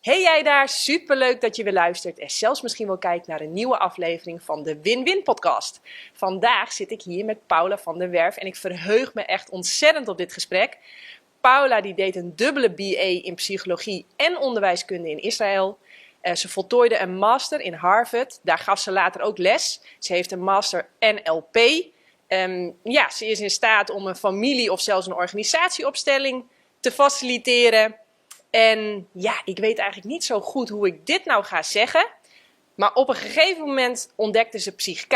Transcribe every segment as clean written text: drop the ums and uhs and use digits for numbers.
Hey jij daar, superleuk dat je weer luistert en zelfs misschien wel kijkt naar een nieuwe aflevering van de Win-Win podcast. Vandaag zit ik hier met Paula van der Werf en ik verheug me echt ontzettend op dit gesprek. Paula die deed een dubbele BA in psychologie en onderwijskunde in Israël. Ze voltooide een master in Harvard, daar gaf ze later ook les. Ze heeft een master NLP. Ze is in staat om een familie of zelfs een organisatieopstelling te faciliteren. En ja, ik weet eigenlijk niet zo goed hoe ik dit nou ga zeggen. Maar op een gegeven moment ontdekte ze Psych-K.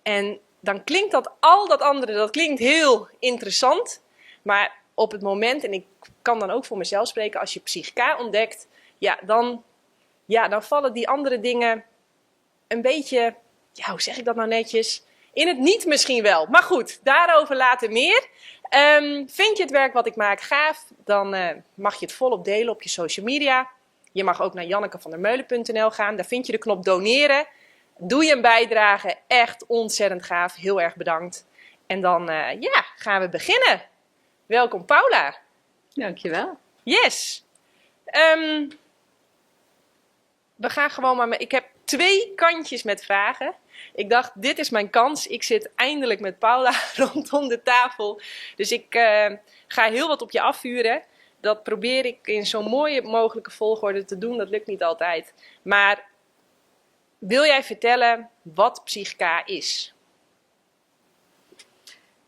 En dan klinkt al dat andere, dat klinkt heel interessant. Maar op het moment, en ik kan dan ook voor mezelf spreken, als je Psych-K ontdekt, dan vallen die andere dingen een beetje, hoe zeg ik dat nou netjes? In het niet misschien wel. Maar goed, daarover later meer. Vind je het werk wat ik maak gaaf, dan mag je het volop delen op je social media. Je mag ook naar jannekevandermeulen.nl gaan. Daar vind je de knop doneren. Doe je een bijdrage. Echt ontzettend gaaf. Heel erg bedankt. En dan gaan we beginnen. Welkom Paula. Dankjewel. Yes. We gaan gewoon maar mee. Ik heb 2 kantjes met vragen. Ik dacht, dit is mijn kans. Ik zit eindelijk met Paula rondom de tafel. Dus ik ga heel wat op je afvuren. Dat probeer ik in zo'n mooie mogelijke volgorde te doen. Dat lukt niet altijd. Maar wil jij vertellen wat Psych-K is?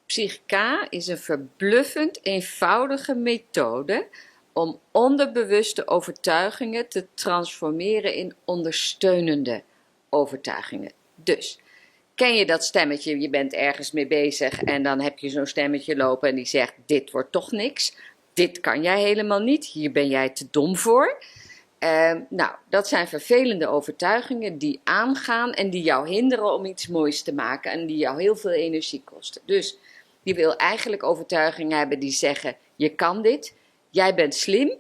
Psych-K is een verbluffend eenvoudige methode om onderbewuste overtuigingen te transformeren in ondersteunende overtuigingen. Dus, ken je dat stemmetje, je bent ergens mee bezig en dan heb je zo'n stemmetje lopen en die zegt, dit wordt toch niks, dit kan jij helemaal niet, hier ben jij te dom voor. Dat zijn vervelende overtuigingen die aangaan en die jou hinderen om iets moois te maken en die jou heel veel energie kosten. Dus, je wil eigenlijk overtuigingen hebben die zeggen, je kan dit, jij bent slim,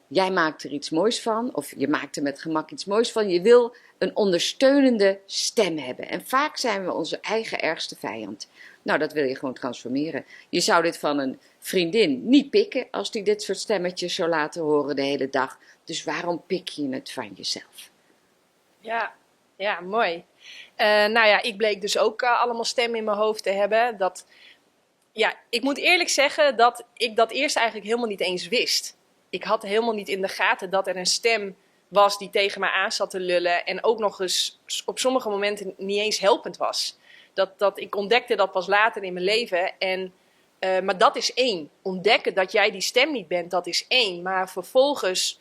jij maakt er iets moois van, of je maakt er met gemak iets moois van. Je wil een ondersteunende stem hebben. En vaak zijn we onze eigen ergste vijand. Nou, dat wil je gewoon transformeren. Je zou dit van een vriendin niet pikken als die dit soort stemmetjes zou laten horen de hele dag. Dus waarom pik je het van jezelf? Ja, mooi. Ik bleek dus ook allemaal stemmen in mijn hoofd te hebben. Ik moet eerlijk zeggen dat ik dat eerst eigenlijk helemaal niet eens wist. Ik had helemaal niet in de gaten dat er een stem was die tegen me aan zat te lullen. En ook nog eens op sommige momenten niet eens helpend was. Dat ik ontdekte dat pas later in mijn leven. Maar dat is 1. Ontdekken dat jij die stem niet bent, dat is 1. Maar vervolgens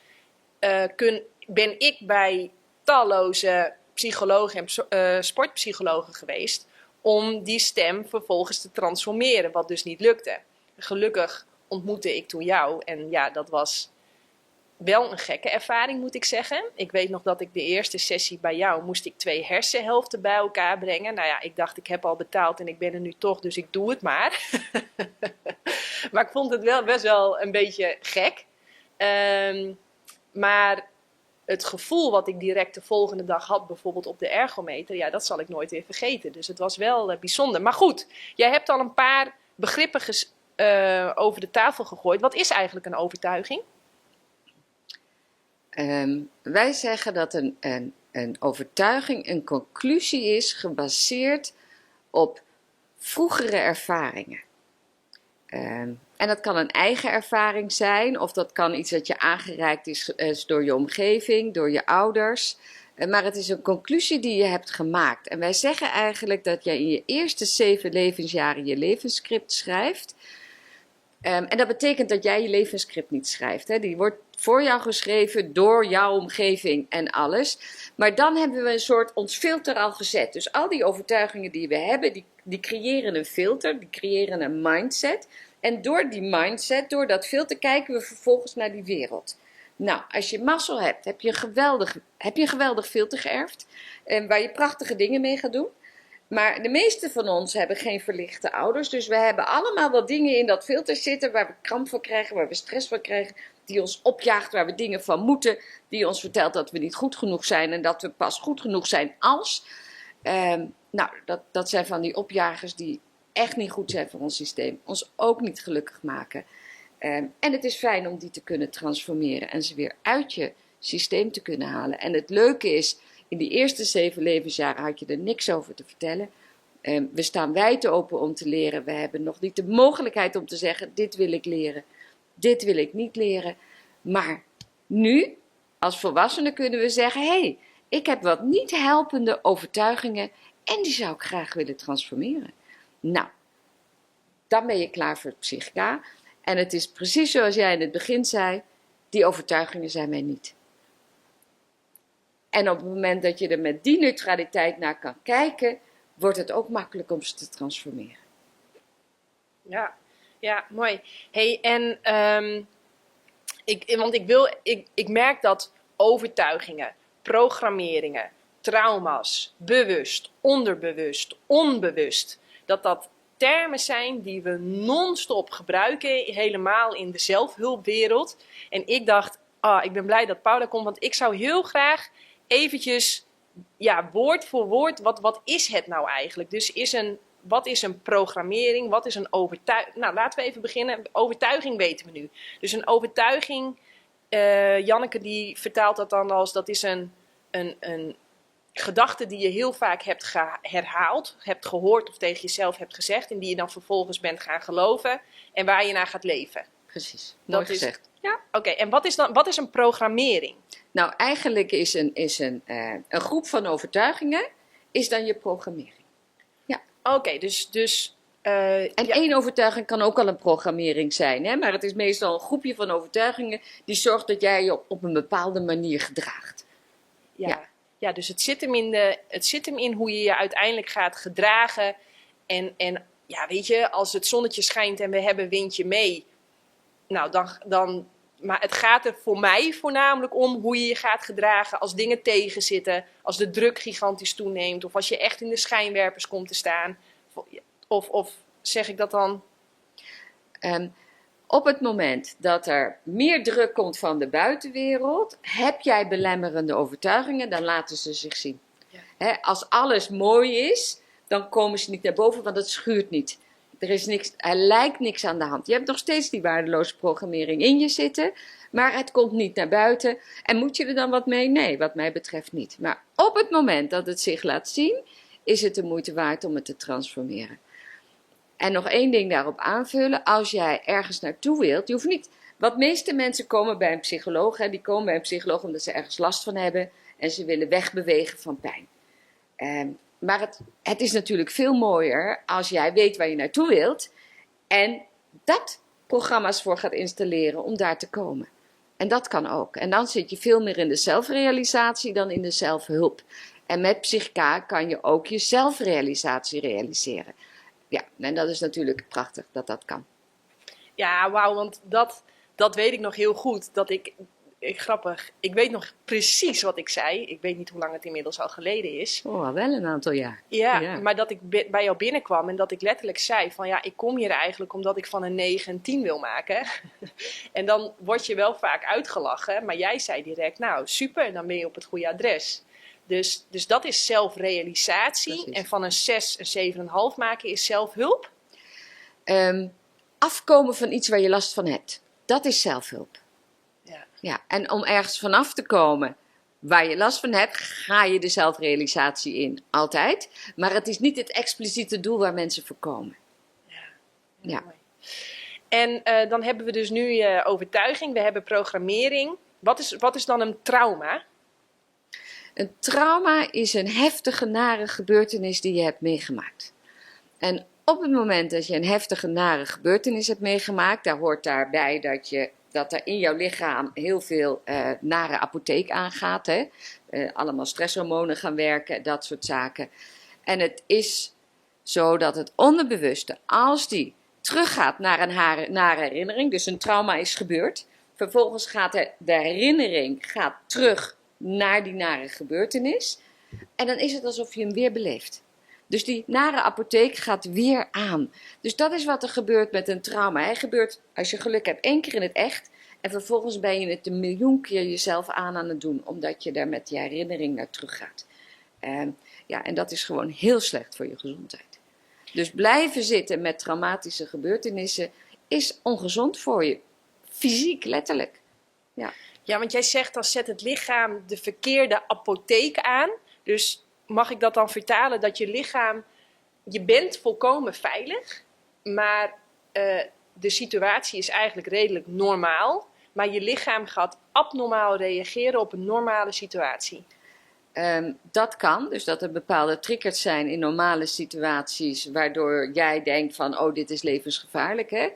ben ik bij talloze psychologen en sportpsychologen geweest om die stem vervolgens te transformeren, wat dus niet lukte. Gelukkig ontmoette ik toen jou en ja, dat was wel een gekke ervaring, moet ik zeggen. Ik weet nog dat ik de eerste sessie bij jou moest ik 2 hersenhelften bij elkaar brengen. Nou ja, ik dacht ik heb al betaald en ik ben er nu toch, dus ik doe het maar. Maar ik vond het wel best wel een beetje gek. Maar het gevoel wat ik direct de volgende dag had, bijvoorbeeld op de ergometer, ja, dat zal ik nooit weer vergeten. Dus het was wel bijzonder. Maar goed, jij hebt al een paar begrippen over de tafel gegooid. Wat is eigenlijk een overtuiging? Wij zeggen dat een overtuiging een conclusie is gebaseerd op vroegere ervaringen. En dat kan een eigen ervaring zijn, of dat kan iets dat je aangereikt is door je omgeving, door je ouders. Maar het is een conclusie die je hebt gemaakt. En wij zeggen eigenlijk dat jij in je eerste 7 levensjaren je levensscript schrijft. En dat betekent dat jij je levensscript niet schrijft. Hè? Die wordt voor jou geschreven door jouw omgeving en alles. Maar dan hebben we ons filter al gezet. Dus al die overtuigingen die we hebben, die creëren een filter, die creëren een mindset. En door die mindset, door dat filter, kijken we vervolgens naar die wereld. Nou, als je mazzel hebt, heb je een geweldig filter geërfd. Waar je prachtige dingen mee gaat doen. Maar de meeste van ons hebben geen verlichte ouders. Dus we hebben allemaal wel dingen in dat filter zitten waar we kramp van krijgen, waar we stress van krijgen. Die ons opjaagt, waar we dingen van moeten. Die ons vertelt dat we niet goed genoeg zijn en dat we pas goed genoeg zijn als. Dat zijn van die opjagers die echt niet goed zijn voor ons systeem. Ons ook niet gelukkig maken. En het is fijn om die te kunnen transformeren en ze weer uit je systeem te kunnen halen. En het leuke is, in die eerste 7 levensjaren had je er niks over te vertellen. We staan wijd open om te leren. We hebben nog niet de mogelijkheid om te zeggen, dit wil ik leren, dit wil ik niet leren. Maar nu, als volwassenen, kunnen we zeggen, hé, ik heb wat niet helpende overtuigingen en die zou ik graag willen transformeren. Nou, dan ben je klaar voor het psychica. En het is precies zoals jij in het begin zei, die overtuigingen zijn mij niet. En op het moment dat je er met die neutraliteit naar kan kijken, wordt het ook makkelijk om ze te transformeren. Ja, mooi. Hey, en ik merk dat overtuigingen, programmeringen, trauma's, bewust, onderbewust, onbewust, dat termen zijn die we non-stop gebruiken, helemaal in de zelfhulpwereld. En ik dacht, ik ben blij dat Paula komt, want ik zou heel graag eventjes, woord voor woord, wat is het nou eigenlijk? Dus wat is een programmering? Wat is een overtuiging? Nou, laten we even beginnen. Overtuiging weten we nu. Dus een overtuiging, Janneke die vertaalt dat dan als, dat is een gedachte die je heel vaak hebt herhaald, hebt gehoord of tegen jezelf hebt gezegd en die je dan vervolgens bent gaan geloven en waar je naar gaat leven. Precies, mooi gezegd. Ja, oké. En wat is een programmering? Nou, eigenlijk is een groep van overtuigingen is dan je programmering. Ja. Oké, één overtuiging kan ook al een programmering zijn, hè? Maar het is meestal een groepje van overtuigingen die zorgt dat jij je op een bepaalde manier gedraagt. Ja, dus het zit hem in hoe je je uiteindelijk gaat gedragen. En ja, weet je, als het zonnetje schijnt en we hebben windje mee, nou dan. Maar het gaat er voor mij voornamelijk om hoe je je gaat gedragen als dingen tegenzitten, als de druk gigantisch toeneemt, of als je echt in de schijnwerpers komt te staan. Of zeg ik dat dan? Op het moment dat er meer druk komt van de buitenwereld, heb jij belemmerende overtuigingen, dan laten ze zich zien. Ja. Als alles mooi is, dan komen ze niet naar boven, want het schuurt niet. Er lijkt niks aan de hand. Je hebt nog steeds die waardeloze programmering in je zitten, maar het komt niet naar buiten. En moet je er dan wat mee? Nee, wat mij betreft niet. Maar op het moment dat het zich laat zien, is het de moeite waard om het te transformeren. En nog één ding daarop aanvullen. Als jij ergens naartoe wilt, je hoeft niet. Wat meeste mensen komen bij een psycholoog, die komen bij een psycholoog omdat ze ergens last van hebben en ze willen wegbewegen van pijn. Maar het is natuurlijk veel mooier als jij weet waar je naartoe wilt en dat programma's voor gaat installeren om daar te komen. En dat kan ook. En dan zit je veel meer in de zelfrealisatie dan in de zelfhulp. En met Psychica kan je ook je zelfrealisatie realiseren. Ja, en dat is natuurlijk prachtig dat dat kan. Ja, wauw, want dat weet ik nog heel goed. Grappig, ik weet nog precies wat ik zei. Ik weet niet hoe lang het inmiddels al geleden is. Oh, wel een aantal jaar. Ja, maar dat ik bij jou binnenkwam en dat ik letterlijk zei van ik kom hier eigenlijk omdat ik van een 9 een 10 wil maken. En dan word je wel vaak uitgelachen, maar jij zei direct, nou super, dan ben je op het goede adres. Dus dat is zelfrealisatie. Precies. En van een 6 een 7,5 maken is zelfhulp? Afkomen van iets waar je last van hebt. Dat is zelfhulp. Ja, en om ergens vanaf te komen waar je last van hebt, ga je de zelfrealisatie in. Altijd. Maar het is niet het expliciete doel waar mensen voor komen. Ja. Mooi. En dan hebben we dus nu overtuiging. We hebben programmering. Wat is dan een trauma? Een trauma is een heftige, nare gebeurtenis die je hebt meegemaakt. En op het moment dat je een heftige, nare gebeurtenis hebt meegemaakt, daar hoort daarbij dat er in jouw lichaam heel veel nare apotheek aangaat. Allemaal stresshormonen gaan werken, dat soort zaken. En het is zo dat het onderbewuste, als die teruggaat naar een nare herinnering, dus een trauma is gebeurd, vervolgens gaat de herinnering terug naar die nare gebeurtenis. En dan is het alsof je hem weer beleeft. Dus die nare apotheek gaat weer aan. Dus dat is wat er gebeurt met een trauma. Hij gebeurt, als je geluk hebt, 1 keer in het echt. En vervolgens ben je het 1 miljoen keer jezelf aan het doen. Omdat je daar met die herinnering naar terug gaat. En dat is gewoon heel slecht voor je gezondheid. Dus blijven zitten met traumatische gebeurtenissen is ongezond voor je. fysiek, letterlijk. Ja. Ja, want jij zegt dan zet het lichaam de verkeerde apotheek aan. Dus mag ik dat dan vertalen dat je lichaam, je bent volkomen veilig, maar de situatie is eigenlijk redelijk normaal. Maar je lichaam gaat abnormaal reageren op een normale situatie. Dat kan, dus dat er bepaalde triggers zijn in normale situaties, waardoor jij denkt van, oh, dit is levensgevaarlijk, hè?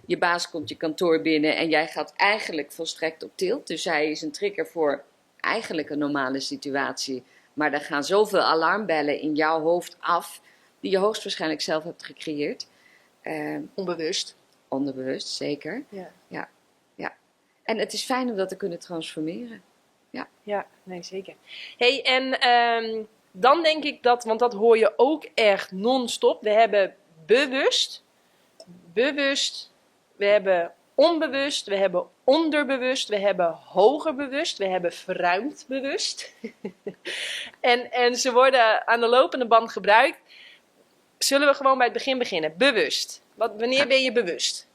Je baas komt je kantoor binnen en jij gaat eigenlijk volstrekt op tilt. Dus hij is een trigger voor eigenlijk een normale situatie. Maar er gaan zoveel alarmbellen in jouw hoofd af, die je hoogstwaarschijnlijk zelf hebt gecreëerd. Onbewust. Onderbewust, zeker. Ja. Ja. En het is fijn om dat te kunnen transformeren. Ja, nee, zeker. Hey, en dan denk ik dat, want dat hoor je ook echt non-stop. We hebben bewust, we hebben onbewust, we hebben onderbewust, we hebben hoger bewust, we hebben verruimd bewust. en ze worden aan de lopende band gebruikt. Zullen we gewoon bij het begin beginnen? Bewust. Wanneer ben je bewust?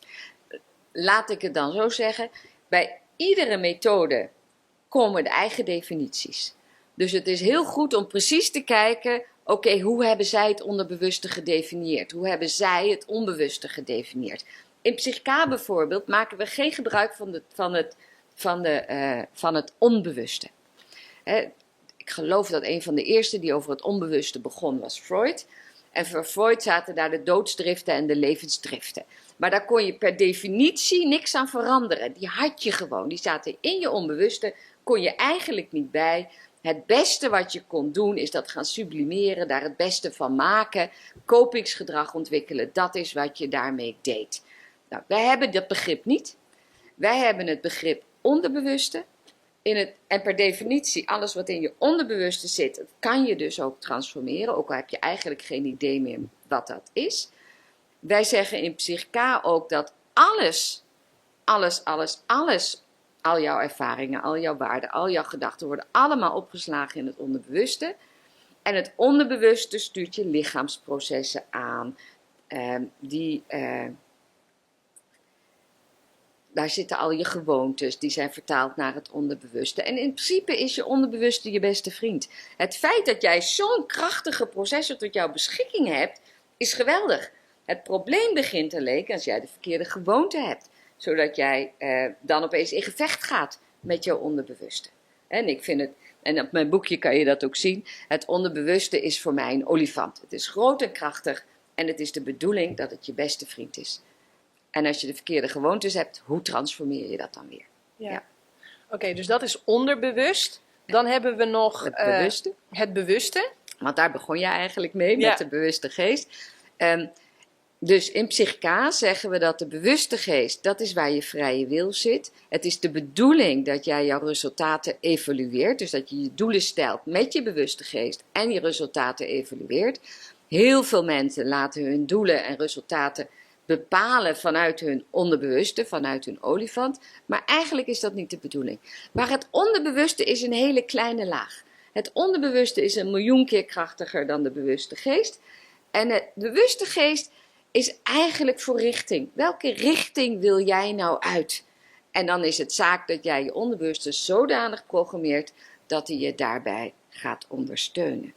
Laat ik het dan zo zeggen. Bij iedere methode komen de eigen definities. Dus het is heel goed om precies te kijken, oké, hoe hebben zij het onderbewuste gedefinieerd? Hoe hebben zij het onbewuste gedefinieerd? In Psychica bijvoorbeeld maken we geen gebruik van het onbewuste. Ik geloof dat een van de eerste die over het onbewuste begon was Freud. En voor Freud zaten daar de doodsdriften en de levensdriften. Maar daar kon je per definitie niks aan veranderen. Die had je gewoon. Die zaten in je onbewuste, kon je eigenlijk niet bij. Het beste wat je kon doen is dat gaan sublimeren, daar het beste van maken, kopingsgedrag ontwikkelen. Dat is wat je daarmee deed. Nou, wij hebben dat begrip niet. Wij hebben het begrip onderbewuste. En per definitie, alles wat in je onderbewuste zit, dat kan je dus ook transformeren. Ook al heb je eigenlijk geen idee meer wat dat is. Wij zeggen in Psychica ook dat alles, al jouw ervaringen, al jouw waarden, al jouw gedachten worden allemaal opgeslagen in het onderbewuste. En het onderbewuste stuurt je lichaamsprocessen aan. Daar zitten al je gewoontes, die zijn vertaald naar het onderbewuste. En in principe is je onderbewuste je beste vriend. Het feit dat jij zo'n krachtige processor tot jouw beschikking hebt, is geweldig. Het probleem begint alleen als jij de verkeerde gewoonte hebt. Zodat jij dan opeens in gevecht gaat met jouw onderbewuste. En ik vind het, en op mijn boekje kan je dat ook zien, het onderbewuste is voor mij een olifant. Het is groot en krachtig en het is de bedoeling dat het je beste vriend is. En als je de verkeerde gewoontes hebt, hoe transformeer je dat dan weer? Ja. Oké, dus dat is onderbewust. Dan hebben we nog het bewuste. Want daar begon je eigenlijk mee, met de bewuste geest. Dus in Psychica zeggen we dat de bewuste geest, dat is waar je vrije wil zit. Het is de bedoeling dat jij jouw resultaten evalueert. Dus dat je je doelen stelt met je bewuste geest en je resultaten evalueert. Heel veel mensen laten hun doelen en resultaten bepalen vanuit hun onderbewuste, vanuit hun olifant. Maar eigenlijk is dat niet de bedoeling. Maar het onderbewuste is een hele kleine laag. Het onderbewuste is 1 miljoen keer krachtiger dan de bewuste geest. En de bewuste geest is eigenlijk voor richting. Welke richting wil jij nou uit? En dan is het zaak dat jij je onderbewuste zodanig programmeert dat hij je daarbij gaat ondersteunen.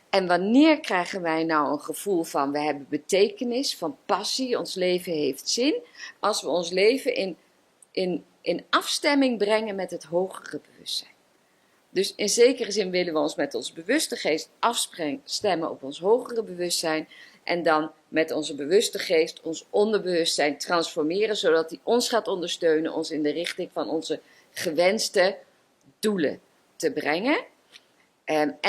En wanneer krijgen wij nou een gevoel van we hebben betekenis, van passie, ons leven heeft zin? Als we ons leven in afstemming brengen met het hogere bewustzijn. Dus in zekere zin willen we ons met ons bewuste geest afstemmen op ons hogere bewustzijn. En dan met onze bewuste geest ons onderbewustzijn transformeren, zodat die ons gaat ondersteunen, ons in de richting van onze gewenste doelen te brengen. En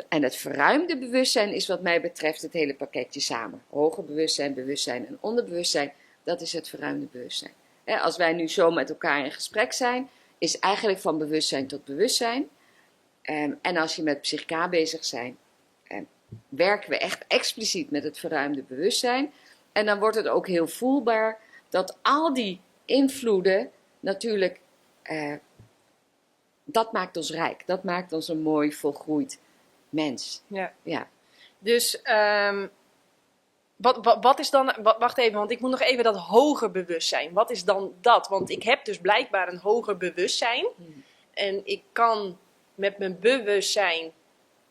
het verruimde bewustzijn is wat mij betreft het hele pakketje samen. Hoger bewustzijn, bewustzijn en onderbewustzijn, dat is het verruimde bewustzijn. Als wij nu zo met elkaar in gesprek zijn, is eigenlijk van bewustzijn tot bewustzijn. En als je met Psychica bezig bent, werken we echt expliciet met het verruimde bewustzijn. En dan wordt het ook heel voelbaar dat al die invloeden natuurlijk, dat maakt ons rijk. Dat maakt ons een mooi volgroeid mens. Ja. Ja. Dus Wat is dan, wacht even, want ik moet nog even dat hoger bewustzijn. Wat is dan dat? Want ik heb dus blijkbaar een hoger bewustzijn. En ik kan met mijn bewustzijn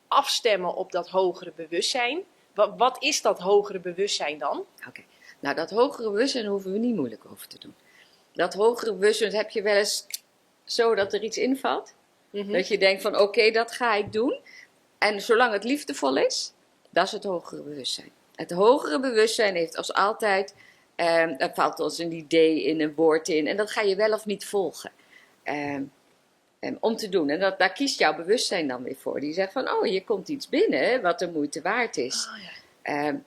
afstemmen op dat hogere bewustzijn. Wat is dat hogere bewustzijn dan? Oké. Nou, dat hogere bewustzijn hoeven we niet moeilijk over te doen. Dat hogere bewustzijn heb je wel eens zo dat er iets invalt. Dat je denkt van oké, dat ga ik doen. En zolang het liefdevol is, dat is het hogere bewustzijn. Het hogere bewustzijn heeft als altijd, er valt ons een idee in, een woord in. En dat ga je wel of niet volgen. Om te doen. En daar kiest jouw bewustzijn dan weer voor. Die zegt van, oh, hier komt iets binnen wat de moeite waard is. Oh, ja.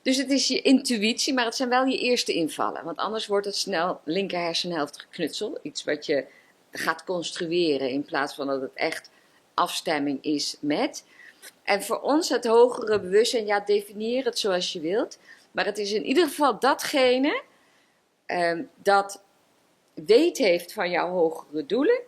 Dus het is je intuïtie, maar het zijn wel je eerste invallen. Want anders wordt het snel linker hersenhelft geknutsel. Iets wat je gaat construeren in plaats van dat het echt afstemming is met. En voor ons het hogere bewustzijn, ja, definieer het zoals je wilt. Maar het is in ieder geval datgene dat weet heeft van jouw hogere doelen.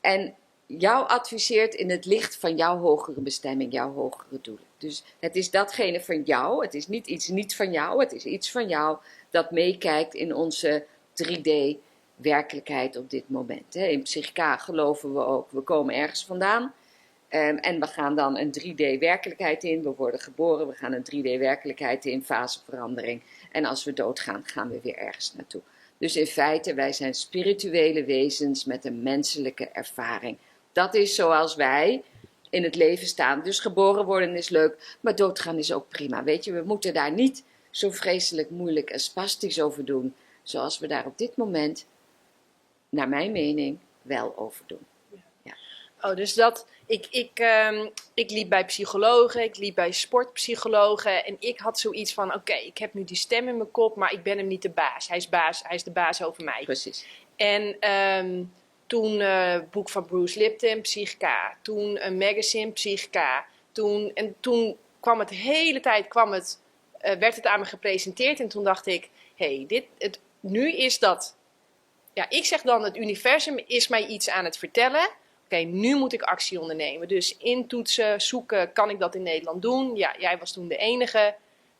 En jou adviseert in het licht van jouw hogere bestemming, jouw hogere doelen. Dus het is datgene van jou, het is niet iets niet van jou, het is iets van jou dat meekijkt in onze 3D-werkelijkheid op dit moment. In Psychica geloven we ook, we komen ergens vandaan en we gaan dan een 3D-werkelijkheid in. We worden geboren, we gaan een 3D-werkelijkheid in, faseverandering. En als we doodgaan, gaan we weer ergens naartoe. Dus in feite, wij zijn spirituele wezens met een menselijke ervaring. Dat is zoals wij in het leven staan. Dus geboren worden is leuk, maar doodgaan is ook prima. Weet je, we moeten daar niet zo vreselijk moeilijk en spastisch over doen. Zoals we daar op dit moment, naar mijn mening, wel over doen. Ja. Oh, dus dat... Ik liep bij psychologen, ik liep bij sportpsychologen en ik had zoiets van, oké, ik heb nu die stem in mijn kop, maar ik ben hem niet de baas. Hij is de baas over mij. Precies. En toen het boek van Bruce Lipton, Psychica. Toen een magazine, Psychica. Toen kwam het de hele tijd, werd het aan me gepresenteerd en toen dacht ik, nu is dat... Ja, ik zeg dan, het universum is mij iets aan het vertellen. Oké, nu moet ik actie ondernemen. Dus intoetsen, zoeken, kan ik dat in Nederland doen? Ja, jij was toen de enige.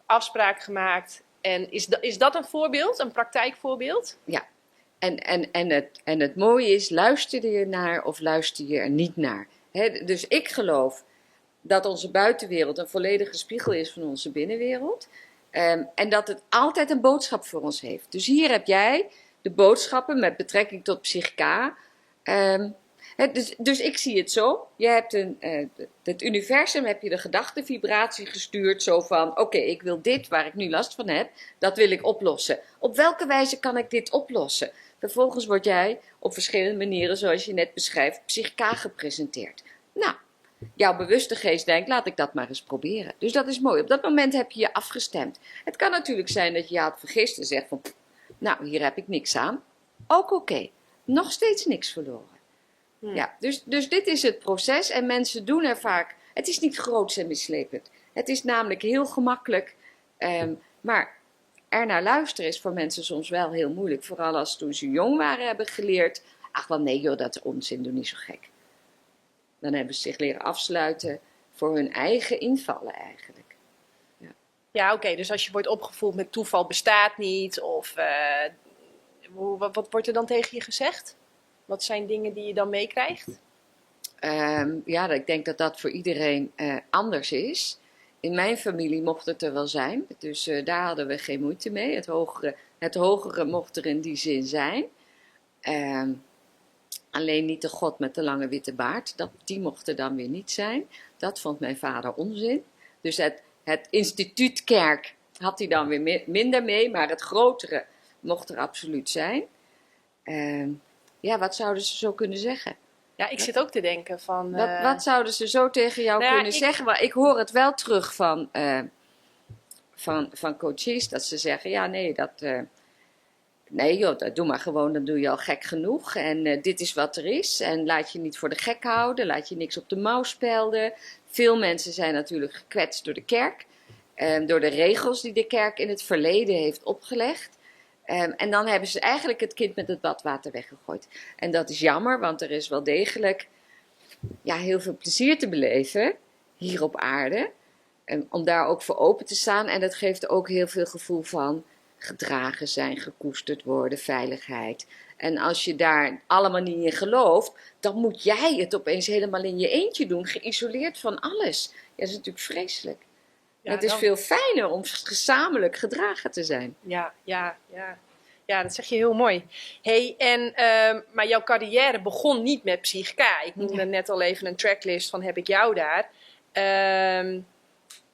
Afspraak gemaakt. En is dat een voorbeeld, een praktijkvoorbeeld? Ja, en het mooie is, luister je naar of luister je er niet naar? Dus ik geloof dat onze buitenwereld een volledige spiegel is van onze binnenwereld. En dat het altijd een boodschap voor ons heeft. Dus hier heb jij de boodschappen met betrekking tot Psychica. Dus ik zie het zo. Je hebt het universum, heb je de gedachtevibratie gestuurd. Zo van, oké, ik wil dit waar ik nu last van heb, dat wil ik oplossen. Op welke wijze kan ik dit oplossen? Vervolgens word jij op verschillende manieren, zoals je net beschrijft, Psychica gepresenteerd. Nou, jouw bewuste geest denkt, laat ik dat maar eens proberen. Dus dat is mooi. Op dat moment heb je je afgestemd. Het kan natuurlijk zijn dat je je had vergist en zegt van, nou, hier heb ik niks aan. Ook oké. Nog steeds niks verloren. Ja, dus dit is het proces en mensen doen er vaak, het is niet groots en mislepend. Het is namelijk heel gemakkelijk, maar ernaar luisteren is voor mensen soms wel heel moeilijk. Vooral als toen ze jong waren hebben geleerd, ach wel nee joh, dat is onzin, doe niet zo gek. Dan hebben ze zich leren afsluiten voor hun eigen invallen eigenlijk. Ja, oké, dus als je wordt opgevoed met toeval bestaat niet, of wat wordt er dan tegen je gezegd? Wat zijn dingen die je dan meekrijgt? Ja, ik denk dat dat voor iedereen anders is. In mijn familie mocht het er wel zijn. Dus daar hadden we geen moeite mee. Het hogere mocht er in die zin zijn. Alleen niet de God met de lange witte baard. Die mocht er dan weer niet zijn. Dat vond mijn vader onzin. Dus het instituut kerk had hij dan weer minder mee. Maar het grotere mocht er absoluut zijn. Ja, wat zouden ze zo kunnen zeggen? Ja, ik zit ook te denken van... Wat zouden ze zo tegen jou kunnen zeggen? Maar ik hoor het wel terug van coaches, dat ze zeggen, ja nee, nee joh, dat doe maar gewoon, dan doe je al gek genoeg. En dit is wat er is. En laat je niet voor de gek houden, laat je niks op de mouw spelden. Veel mensen zijn natuurlijk gekwetst door de kerk. Door de regels die de kerk in het verleden heeft opgelegd. En dan hebben ze eigenlijk het kind met het badwater weggegooid. En dat is jammer, want er is wel degelijk heel veel plezier te beleven hier op aarde. om daar ook voor open te staan. En dat geeft ook heel veel gevoel van gedragen zijn, gekoesterd worden, veiligheid. En als je daar allemaal niet in gelooft, dan moet jij het opeens helemaal in je eentje doen, geïsoleerd van alles. Ja, dat is natuurlijk vreselijk. Ja, het is veel fijner om gezamenlijk gedragen te zijn. Ja, dat zeg je heel mooi. Hey, maar jouw carrière begon niet met Psychica. Ik noemde net al even een tracklist van heb ik jou daar.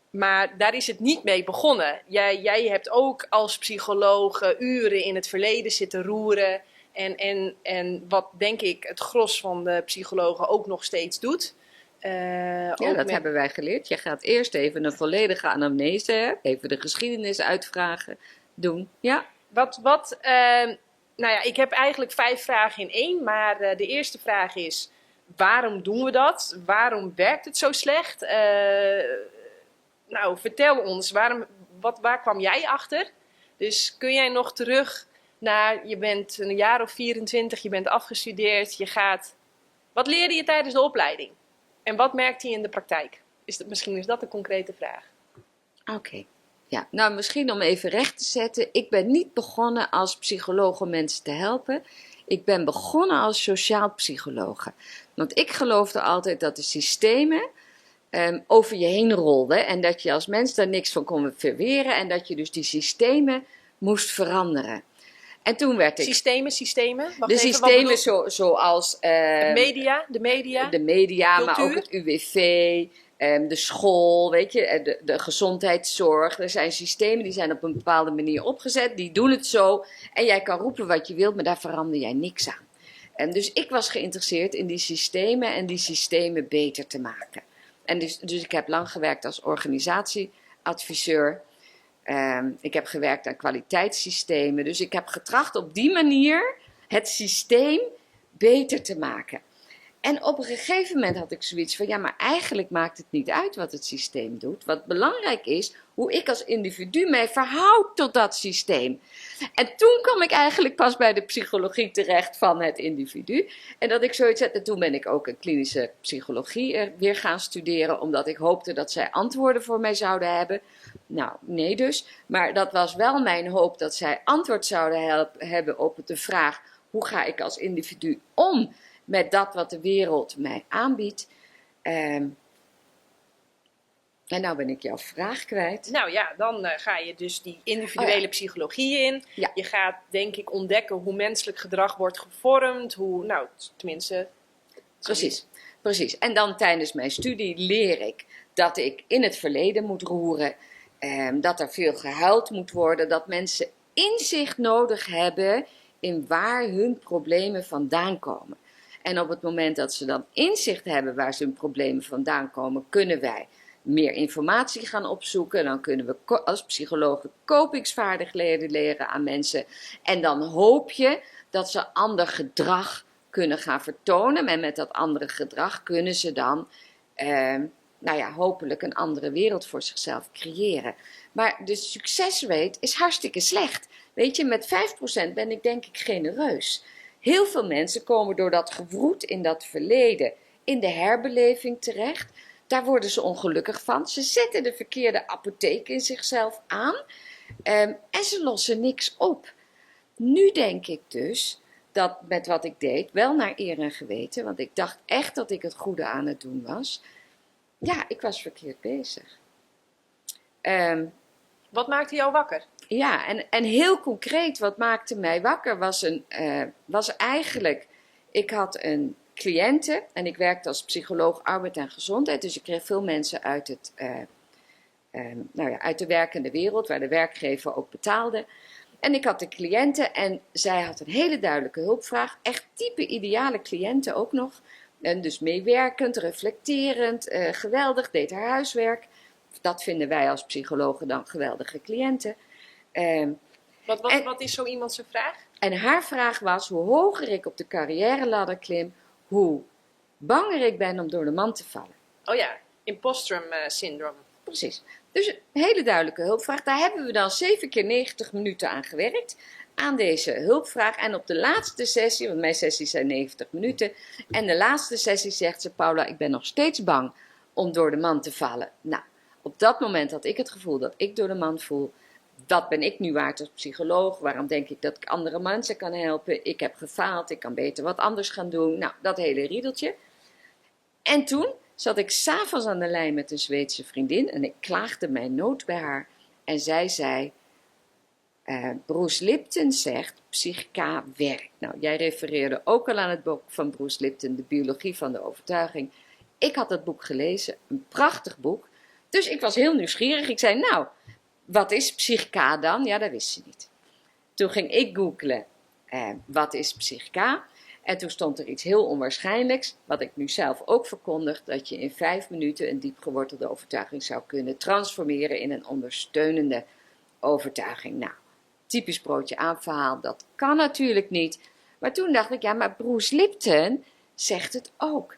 Maar daar is het niet mee begonnen. Jij hebt ook als psycholoog uren in het verleden zitten roeren. En wat denk ik het gros van de psychologen ook nog steeds doet. Dat hebben wij geleerd. Je gaat eerst even een volledige anamnese, even de geschiedenis uitvragen, doen. Ja. Ik heb eigenlijk 5 vragen in 1. Maar de eerste vraag is, waarom doen we dat? Waarom werkt het zo slecht? Vertel ons, waar kwam jij achter? Dus kun jij nog terug naar, je bent een jaar of 24, je bent afgestudeerd, wat leerde je tijdens de opleiding? En wat merkte je in de praktijk? Misschien is dat een concrete vraag. Oké. Ja, nou misschien om even recht te zetten. Ik ben niet begonnen als psycholoog om mensen te helpen. Ik ben begonnen als sociaal psycholoog. Want ik geloofde altijd dat de systemen over je heen rolden. En dat je als mens daar niks van kon verweren. En dat je dus die systemen moest veranderen. En toen werd ik... Systemen? De systemen zoals... de media? De media, cultuur? maar ook het UWV, de school, weet je, de gezondheidszorg. Er zijn systemen die zijn op een bepaalde manier opgezet, die doen het zo. En jij kan roepen wat je wilt, maar daar verander jij niks aan. En dus ik was geïnteresseerd in die systemen en die systemen beter te maken. En dus ik heb lang gewerkt als organisatieadviseur. Ik heb gewerkt aan kwaliteitssystemen. Dus ik heb getracht op die manier het systeem beter te maken. En op een gegeven moment had ik zoiets van, ja, maar eigenlijk maakt het niet uit wat het systeem doet. Wat belangrijk is, hoe ik als individu mij verhoud tot dat systeem. En toen kwam ik eigenlijk pas bij de psychologie terecht van het individu. En dat ik zoiets had, en toen ben ik ook een klinische psychologie weer gaan studeren, omdat ik hoopte dat zij antwoorden voor mij zouden hebben. Nou, nee dus. Maar dat was wel mijn hoop dat zij antwoord zouden hebben op de vraag, hoe ga ik als individu om met dat wat de wereld mij aanbiedt. En nou ben ik jouw vraag kwijt. Nou ja, dan ga je dus die individuele psychologie in. Ja. Je gaat denk ik ontdekken hoe menselijk gedrag wordt gevormd. Tenminste... Precies. En dan tijdens mijn studie leer ik dat ik in het verleden moet roeren. Dat er veel gehuild moet worden. Dat mensen inzicht nodig hebben in waar hun problemen vandaan komen. En op het moment dat ze dan inzicht hebben waar hun problemen vandaan komen, kunnen wij meer informatie gaan opzoeken. Dan kunnen we als psychologen kopingsvaardigheden leren aan mensen. En dan hoop je dat ze ander gedrag kunnen gaan vertonen. En met dat andere gedrag kunnen ze dan hopelijk een andere wereld voor zichzelf creëren. Maar de succesrate is hartstikke slecht. Weet je, met 5% ben ik denk ik genereus. Heel veel mensen komen door dat gewroet in dat verleden in de herbeleving terecht. Daar worden ze ongelukkig van. Ze zetten de verkeerde apotheek in zichzelf aan en ze lossen niks op. Nu denk ik dus dat met wat ik deed, wel naar eer en geweten, want ik dacht echt dat ik het goede aan het doen was. Ja, ik was verkeerd bezig. Wat maakte jou wakker? Ja, en heel concreet, wat maakte mij wakker was eigenlijk, ik had een cliënte en ik werkte als psycholoog arbeid en gezondheid. Dus ik kreeg veel mensen uit uit de werkende wereld, waar de werkgever ook betaalde. En ik had de cliënte en zij had een hele duidelijke hulpvraag. Echt type ideale cliënten ook nog. En dus meewerkend, reflecterend, geweldig, deed haar huiswerk. Dat vinden wij als psychologen dan geweldige cliënten. Wat is zo iemand zijn vraag? En haar vraag was, hoe hoger ik op de carrière-ladder klim, hoe banger ik ben om door de mand te vallen. Oh ja, imposter syndrome. Precies. Dus een hele duidelijke hulpvraag. Daar hebben we dan 7 keer 90 minuten aan gewerkt. Aan deze hulpvraag. En op de laatste sessie, want mijn sessies zijn 90 minuten. En de laatste sessie zegt ze, Paula, ik ben nog steeds bang om door de mand te vallen. Nou, op dat moment had ik het gevoel dat ik door de man voel. Wat ben ik nu waard als psycholoog? Waarom denk ik dat ik andere mensen kan helpen? Ik heb gefaald, ik kan beter wat anders gaan doen. Nou, dat hele riedeltje. En toen zat ik 's avonds aan de lijn met een Zweedse vriendin en ik klaagde mijn nood bij haar. En zij zei, Bruce Lipton zegt, psychica werkt. Nou, jij refereerde ook al aan het boek van Bruce Lipton, De Biologie van de Overtuiging. Ik had dat boek gelezen, een prachtig boek. Dus ik was heel nieuwsgierig. Ik zei, nou, wat is psychica dan? Ja, dat wist ze niet. Toen ging ik googlen, wat is psychica? En toen stond er iets heel onwaarschijnlijks, wat ik nu zelf ook verkondig, dat je in 5 minuten een diepgewortelde overtuiging zou kunnen transformeren in een ondersteunende overtuiging. Nou, typisch broodje aan verhaal, dat kan natuurlijk niet. Maar toen dacht ik, ja, maar Bruce Lipton zegt het ook.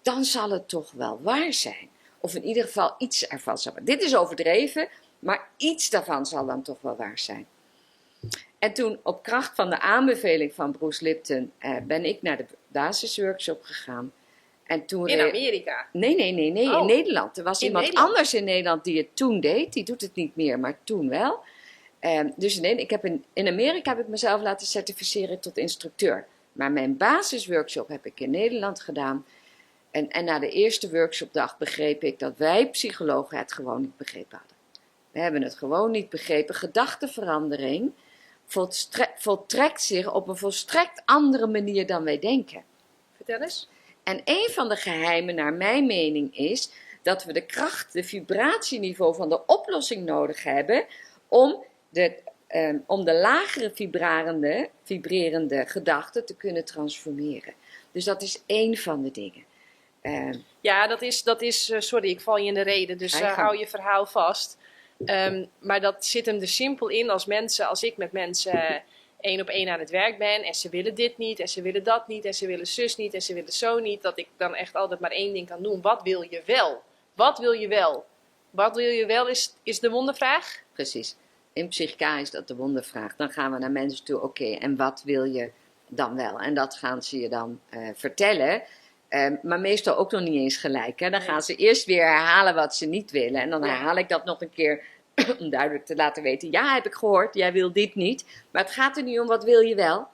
Dan zal het toch wel waar zijn. Of in ieder geval iets ervan zal. Dit is overdreven, maar iets daarvan zal dan toch wel waar zijn. En toen, op kracht van de aanbeveling van Bruce Lipton, ben ik naar de basisworkshop gegaan. En toen In Amerika? Nee, Oh. in Nederland. Er was In iemand Nederland? anders in Nederland die het toen deed. Die doet het niet meer, maar toen wel. Dus in Amerika heb ik mezelf laten certificeren tot instructeur. Maar mijn basisworkshop heb ik in Nederland gedaan. En na de eerste workshopdag begreep ik dat wij psychologen het gewoon niet begrepen hadden. We hebben het gewoon niet begrepen. Gedachteverandering voltrekt zich op een volstrekt andere manier dan wij denken. Vertel eens. En een van de geheimen naar mijn mening is dat we de kracht, de vibratieniveau van de oplossing nodig hebben om de lagere vibrerende gedachten te kunnen transformeren. Dus dat is één van de dingen. Ja, dat is sorry, ik val je in de reden, dus hou je verhaal vast. Maar dat zit hem er simpel in als ik met mensen 1 op 1 aan het werk ben en ze willen dit niet en ze willen dat niet en ze willen zus niet en ze willen zo niet, dat ik dan echt altijd maar 1 ding kan doen. Wat wil je wel? Wat wil je wel? Wat wil je wel is de wondervraag? Precies. In psychica is dat de wondervraag. Dan gaan we naar mensen toe, oké, en wat wil je dan wel? En dat gaan ze je dan vertellen. Maar meestal ook nog niet eens gelijk. Hè? Dan gaan ze eerst weer herhalen wat ze niet willen. En dan herhaal ik dat nog een keer om duidelijk te laten weten. Ja, heb ik gehoord, jij wil dit niet. Maar het gaat er nu om, wat wil je wel?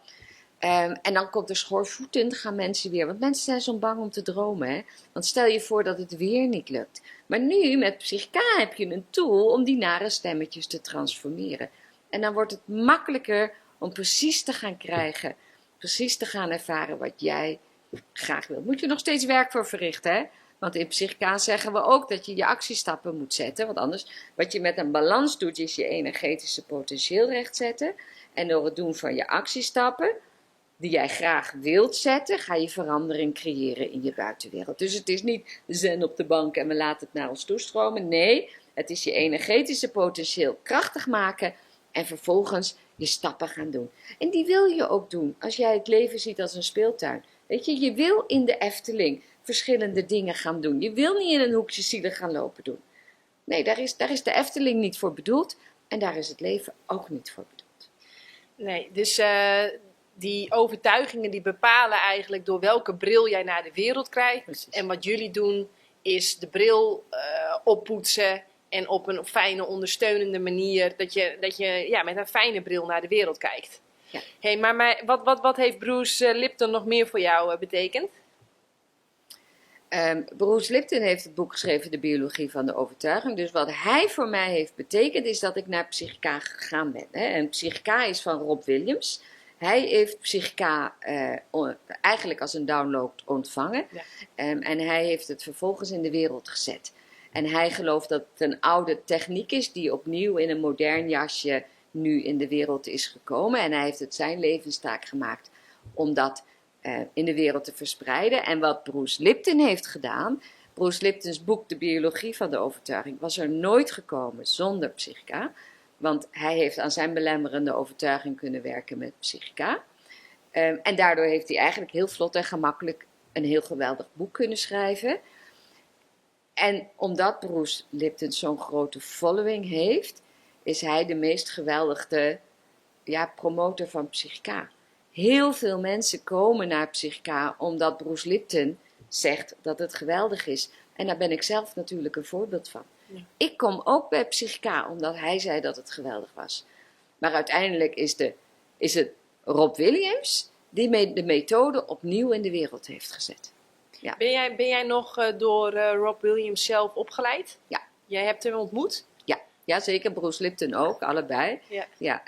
En dan komt er schoorvoetend, gaan mensen weer. Want mensen zijn zo bang om te dromen. Hè? Want stel je voor dat het weer niet lukt. Maar nu, met psychica, heb je een tool om die nare stemmetjes te transformeren. En dan wordt het makkelijker om precies te gaan krijgen. Precies te gaan ervaren wat jij graag wil. Moet je nog steeds werk voor verrichten, hè? Want in psychica zeggen we ook dat je je actiestappen moet zetten. Want anders, wat je met een balans doet, is je energetische potentieel rechtzetten. En door het doen van je actiestappen, die jij graag wilt zetten, ga je verandering creëren in je buitenwereld. Dus het is niet zen op de bank en we laten het naar ons toestromen. Nee, het is je energetische potentieel krachtig maken en vervolgens je stappen gaan doen. En die wil je ook doen als jij het leven ziet als een speeltuin. Weet je, je wil in de Efteling verschillende dingen gaan doen. Je wil niet in een hoekje zielig gaan lopen doen. Nee, daar is de Efteling niet voor bedoeld en daar is het leven ook niet voor bedoeld. Nee, dus die overtuigingen die bepalen eigenlijk door welke bril jij naar de wereld kijkt. Precies. En wat jullie doen is de bril oppoetsen en op een fijne ondersteunende manier dat je met een fijne bril naar de wereld kijkt. Ja. Hey, maar wat heeft Bruce Lipton nog meer voor jou betekend? Bruce Lipton heeft het boek geschreven, De Biologie van de Overtuiging. Dus wat hij voor mij heeft betekend, is dat ik naar psychica gegaan ben. Hè. En psychica is van Rob Williams. Hij heeft psychica eigenlijk als een download ontvangen. Ja. En hij heeft het vervolgens in de wereld gezet. En hij gelooft dat het een oude techniek is die opnieuw in een modern jasje nu in de wereld is gekomen. En hij heeft het zijn levenstaak gemaakt om dat in de wereld te verspreiden. En wat Bruce Lipton heeft gedaan, Bruce Liptons boek De Biologie van de Overtuiging, was er nooit gekomen zonder psychica. Want hij heeft aan zijn belemmerende overtuiging kunnen werken met psychica. En daardoor heeft hij eigenlijk heel vlot en gemakkelijk een heel geweldig boek kunnen schrijven. En omdat Bruce Lipton zo'n grote following heeft, is hij de meest geweldige promotor van psychica. Heel veel mensen komen naar psychica omdat Bruce Lipton zegt dat het geweldig is. En daar ben ik zelf natuurlijk een voorbeeld van. Ja. Ik kom ook bij Psychica omdat hij zei dat het geweldig was. Maar uiteindelijk is het Rob Williams die de methode opnieuw in de wereld heeft gezet. Ja. Ben jij nog door Rob Williams zelf opgeleid? Ja. Jij hebt hem ontmoet? Ja, zeker. Bruce Lipton ook, allebei. Ja.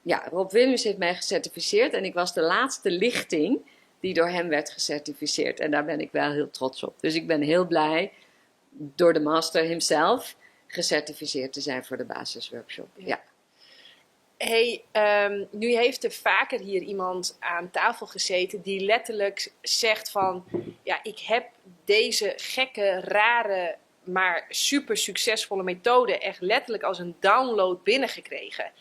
Ja, Rob Williams heeft mij gecertificeerd en ik was de laatste lichting die door hem werd gecertificeerd. En daar ben ik wel heel trots op. Dus ik ben heel blij door de master himself gecertificeerd te zijn voor de basisworkshop. Ja. Hey, nu heeft er vaker hier iemand aan tafel gezeten die letterlijk zegt van... Ja, ik heb deze gekke, rare, maar super succesvolle methode echt letterlijk als een download binnengekregen.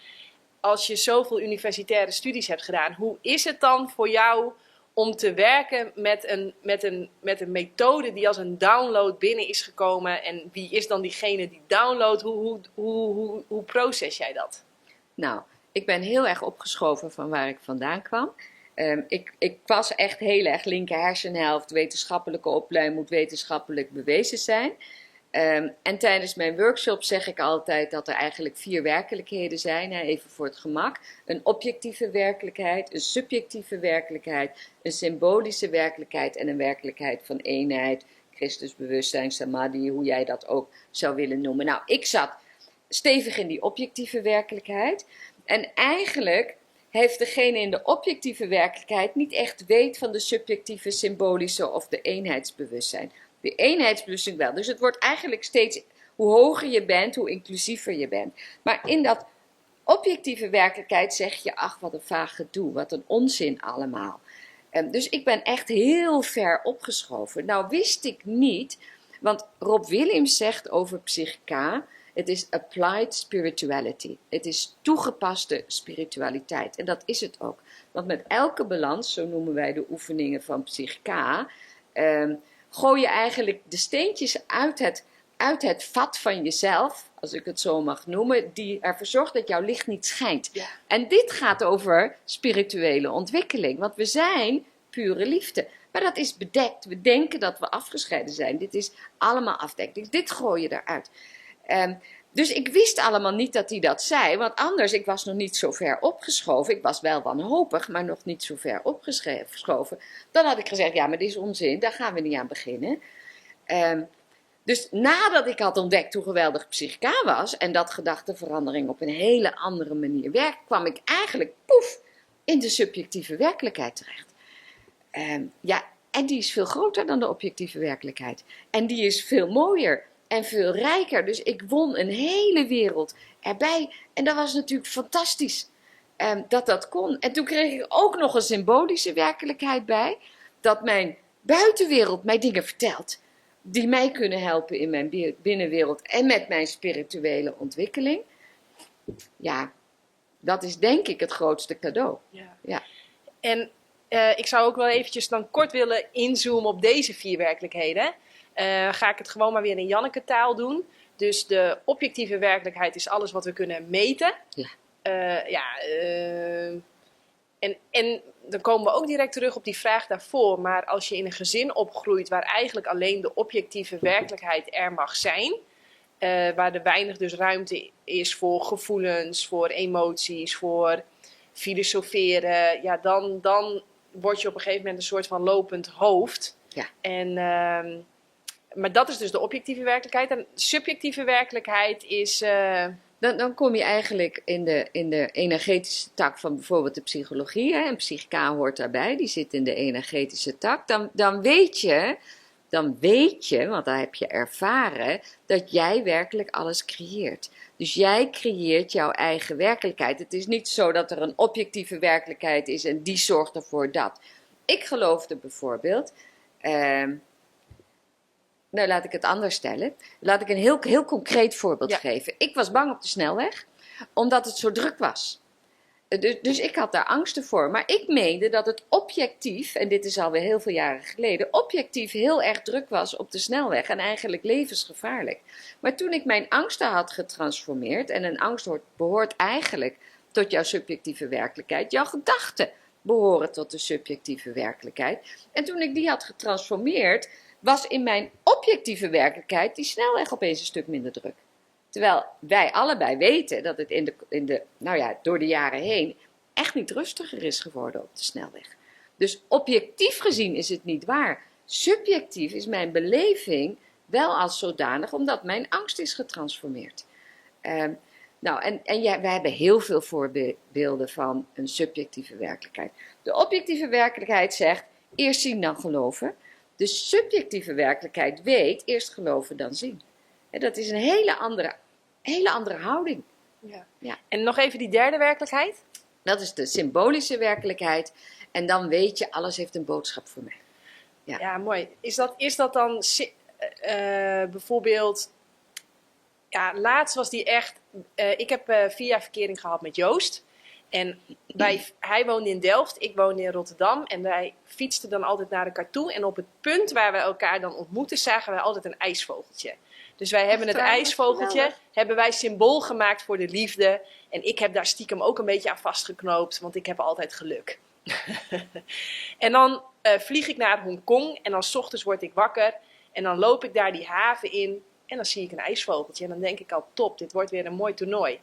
Als je zoveel universitaire studies hebt gedaan, hoe is het dan voor jou om te werken met een methode die als een download binnen is gekomen? En wie is dan diegene die downloadt? Hoe proces jij dat? Nou, ik ben heel erg opgeschoven van waar ik vandaan kwam. Ik was echt heel erg linker hersenhelft. Wetenschappelijke opleiding moet wetenschappelijk bewezen zijn. En tijdens mijn workshop zeg ik altijd dat er eigenlijk 4 werkelijkheden zijn, even voor het gemak. Een objectieve werkelijkheid, een subjectieve werkelijkheid, een symbolische werkelijkheid en een werkelijkheid van eenheid, Christusbewustzijn, samadhi, hoe jij dat ook zou willen noemen. Nou, ik zat stevig in die objectieve werkelijkheid en eigenlijk heeft degene in de objectieve werkelijkheid niet echt weet van de subjectieve, symbolische of de eenheidsbewustzijn. De eenheidsbewustzijn wel. Dus het wordt eigenlijk steeds, hoe hoger je bent, hoe inclusiever je bent. Maar in dat objectieve werkelijkheid zeg je, ach wat een vaag gedoe, wat een onzin allemaal. Dus ik ben echt heel ver opgeschoven. Nou wist ik niet, want Rob Williams zegt over Psychica, het is applied spirituality. Het is toegepaste spiritualiteit. En dat is het ook. Want met elke balans, zo noemen wij de oefeningen van Psychica, gooi je eigenlijk de steentjes uit het vat van jezelf, als ik het zo mag noemen, die ervoor zorgt dat jouw licht niet schijnt. Ja. En dit gaat over spirituele ontwikkeling, want we zijn pure liefde. Maar dat is bedekt. We denken dat we afgescheiden zijn. Dit is allemaal afdekking. Dit gooi je eruit. Dus ik wist allemaal niet dat hij dat zei, want anders, ik was nog niet zo ver opgeschoven. Ik was wel wanhopig, maar nog niet zo ver opgeschoven. Dan had ik gezegd, ja, maar dit is onzin, daar gaan we niet aan beginnen. Dus nadat ik had ontdekt hoe geweldig Psychica was en dat gedachtenverandering op een hele andere manier werkt, kwam ik eigenlijk, poef, in de subjectieve werkelijkheid terecht. En die is veel groter dan de objectieve werkelijkheid. En die is veel mooier en veel rijker. Dus ik won een hele wereld erbij. En dat was natuurlijk fantastisch dat kon. En toen kreeg ik ook nog een symbolische werkelijkheid bij. Dat mijn buitenwereld mij dingen vertelt. Die mij kunnen helpen in mijn binnenwereld. En met mijn spirituele ontwikkeling. Ja, dat is denk ik het grootste cadeau. Ja. En ik zou ook wel eventjes dan kort willen inzoomen op deze 4 werkelijkheden. Ga ik het gewoon maar weer in Janneke taal doen. Dus de objectieve werkelijkheid is alles wat we kunnen meten. Ja. En dan komen we ook direct terug op die vraag daarvoor. Maar als je in een gezin opgroeit waar eigenlijk alleen de objectieve werkelijkheid er mag zijn. Waar er weinig dus ruimte is voor gevoelens, voor emoties, voor filosoferen. Ja, dan word je op een gegeven moment een soort van lopend hoofd. Ja. Maar dat is dus de objectieve werkelijkheid. En de subjectieve werkelijkheid is... Dan kom je eigenlijk in de energetische tak van bijvoorbeeld de psychologie. Hè? En Psychica hoort daarbij, die zit in de energetische tak. Dan weet je, want daar heb je ervaren, dat jij werkelijk alles creëert. Dus jij creëert jouw eigen werkelijkheid. Het is niet zo dat er een objectieve werkelijkheid is en die zorgt ervoor dat. Ik geloofde bijvoorbeeld... Nou, laat ik het anders stellen. Laat ik een heel concreet voorbeeld geven. Ik was bang op de snelweg, omdat het zo druk was. Dus ik had daar angsten voor. Maar ik meende dat het objectief, en dit is alweer heel veel jaren geleden, objectief heel erg druk was op de snelweg en eigenlijk levensgevaarlijk. Maar toen ik mijn angsten had getransformeerd, en een angst behoort eigenlijk tot jouw subjectieve werkelijkheid, jouw gedachten behoren tot de subjectieve werkelijkheid. En toen ik die had getransformeerd, was in mijn objectieve werkelijkheid die snelweg opeens een stuk minder druk. Terwijl wij allebei weten dat het door de jaren heen echt niet rustiger is geworden op de snelweg. Dus objectief gezien is het niet waar. Subjectief is mijn beleving wel als zodanig, omdat mijn angst is getransformeerd. Wij hebben heel veel voorbeelden van een subjectieve werkelijkheid. De objectieve werkelijkheid zegt, eerst zien dan geloven. De subjectieve werkelijkheid weet, eerst geloven dan zien. En dat is een hele andere houding. Ja. Ja. En nog even die derde werkelijkheid? Dat is de symbolische werkelijkheid. En dan weet je, alles heeft een boodschap voor mij. Ja, mooi. Is dat dan bijvoorbeeld... Ja, laatst was die echt... ik heb 4 jaar verkering gehad met Joost. En hij woonde in Delft, ik woonde in Rotterdam. En wij fietsten dan altijd naar elkaar toe. En op het punt waar we elkaar dan ontmoetten, zagen wij altijd een ijsvogeltje. Dus wij hebben het ijsvogeltje, hebben wij symbool gemaakt voor de liefde. En ik heb daar stiekem ook een beetje aan vastgeknoopt, want ik heb altijd geluk. En dan vlieg ik naar Hongkong en dan 's ochtends word ik wakker. En dan loop ik daar die haven in en dan zie ik een ijsvogeltje. En dan denk ik al, top, dit wordt weer een mooi toernooi.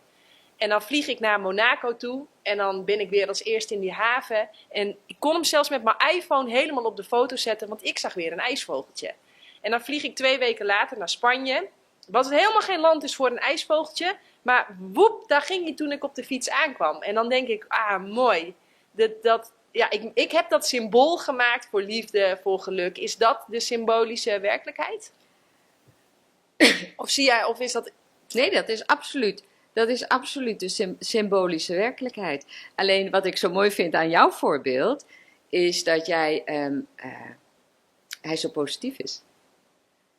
En dan vlieg ik naar Monaco toe en dan ben ik weer als eerste in die haven. En ik kon hem zelfs met mijn iPhone helemaal op de foto zetten, want ik zag weer een ijsvogeltje. En dan vlieg ik 2 weken later naar Spanje, wat helemaal geen land is voor een ijsvogeltje. Maar woep, daar ging hij toen ik op de fiets aankwam. En dan denk ik, mooi. Ik heb dat symbool gemaakt voor liefde, voor geluk. Is dat de symbolische werkelijkheid? Of is dat... Nee, dat is absoluut de symbolische werkelijkheid. Alleen wat ik zo mooi vind aan jouw voorbeeld, is dat hij zo positief is.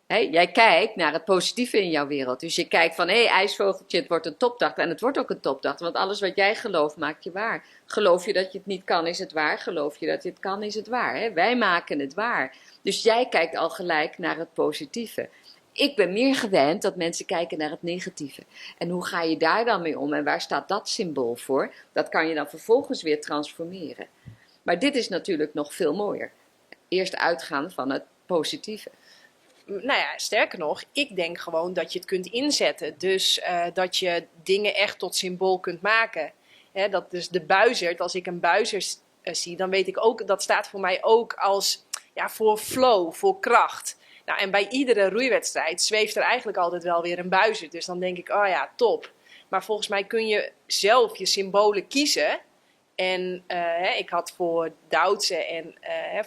Jij kijkt naar het positieve in jouw wereld. Dus je kijkt van, ijsvogeltje, het wordt een topdag. En het wordt ook een topdag, want alles wat jij gelooft, maakt je waar. Geloof je dat je het niet kan, is het waar. Geloof je dat je het kan, is het waar. Wij maken het waar. Dus jij kijkt al gelijk naar het positieve. Ik ben meer gewend dat mensen kijken naar het negatieve. En hoe ga je daar dan mee om? En waar staat dat symbool voor? Dat kan je dan vervolgens weer transformeren. Maar dit is natuurlijk nog veel mooier. Eerst uitgaan van het positieve. Nou ja, sterker nog, ik denk gewoon dat je het kunt inzetten. Dus dat je dingen echt tot symbool kunt maken. Dat dus de buizerd, als ik een buizerd zie, dan weet ik ook, dat staat voor mij ook als voor flow, voor kracht. Nou, en bij iedere roeiwedstrijd zweeft er eigenlijk altijd wel weer een buizerd. Dus dan denk ik, top. Maar volgens mij kun je zelf je symbolen kiezen. En ik had voor Doutse en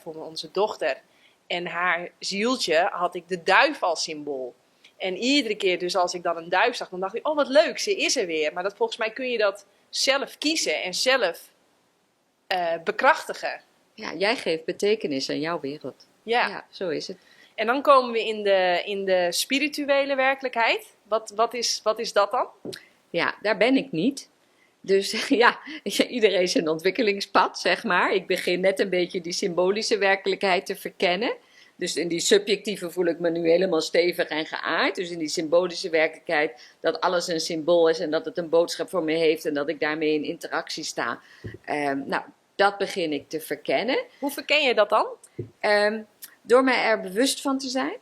voor onze dochter en haar zieltje had ik de duif als symbool. En iedere keer dus als ik dan een duif zag, dan dacht ik, wat leuk, ze is er weer. Maar volgens mij kun je dat zelf kiezen en zelf bekrachtigen. Ja, jij geeft betekenis aan jouw wereld. Ja, zo is het. En dan komen we in de spirituele werkelijkheid. Wat is dat dan? Ja, daar ben ik niet. Dus iedereen zijn ontwikkelingspad, zeg maar. Ik begin net een beetje die symbolische werkelijkheid te verkennen. Dus in die subjectieve voel ik me nu helemaal stevig en geaard. Dus in die symbolische werkelijkheid dat alles een symbool is en dat het een boodschap voor me heeft en dat ik daarmee in interactie sta. Dat begin ik te verkennen. Hoe verken je dat dan? Door mij er bewust van te zijn.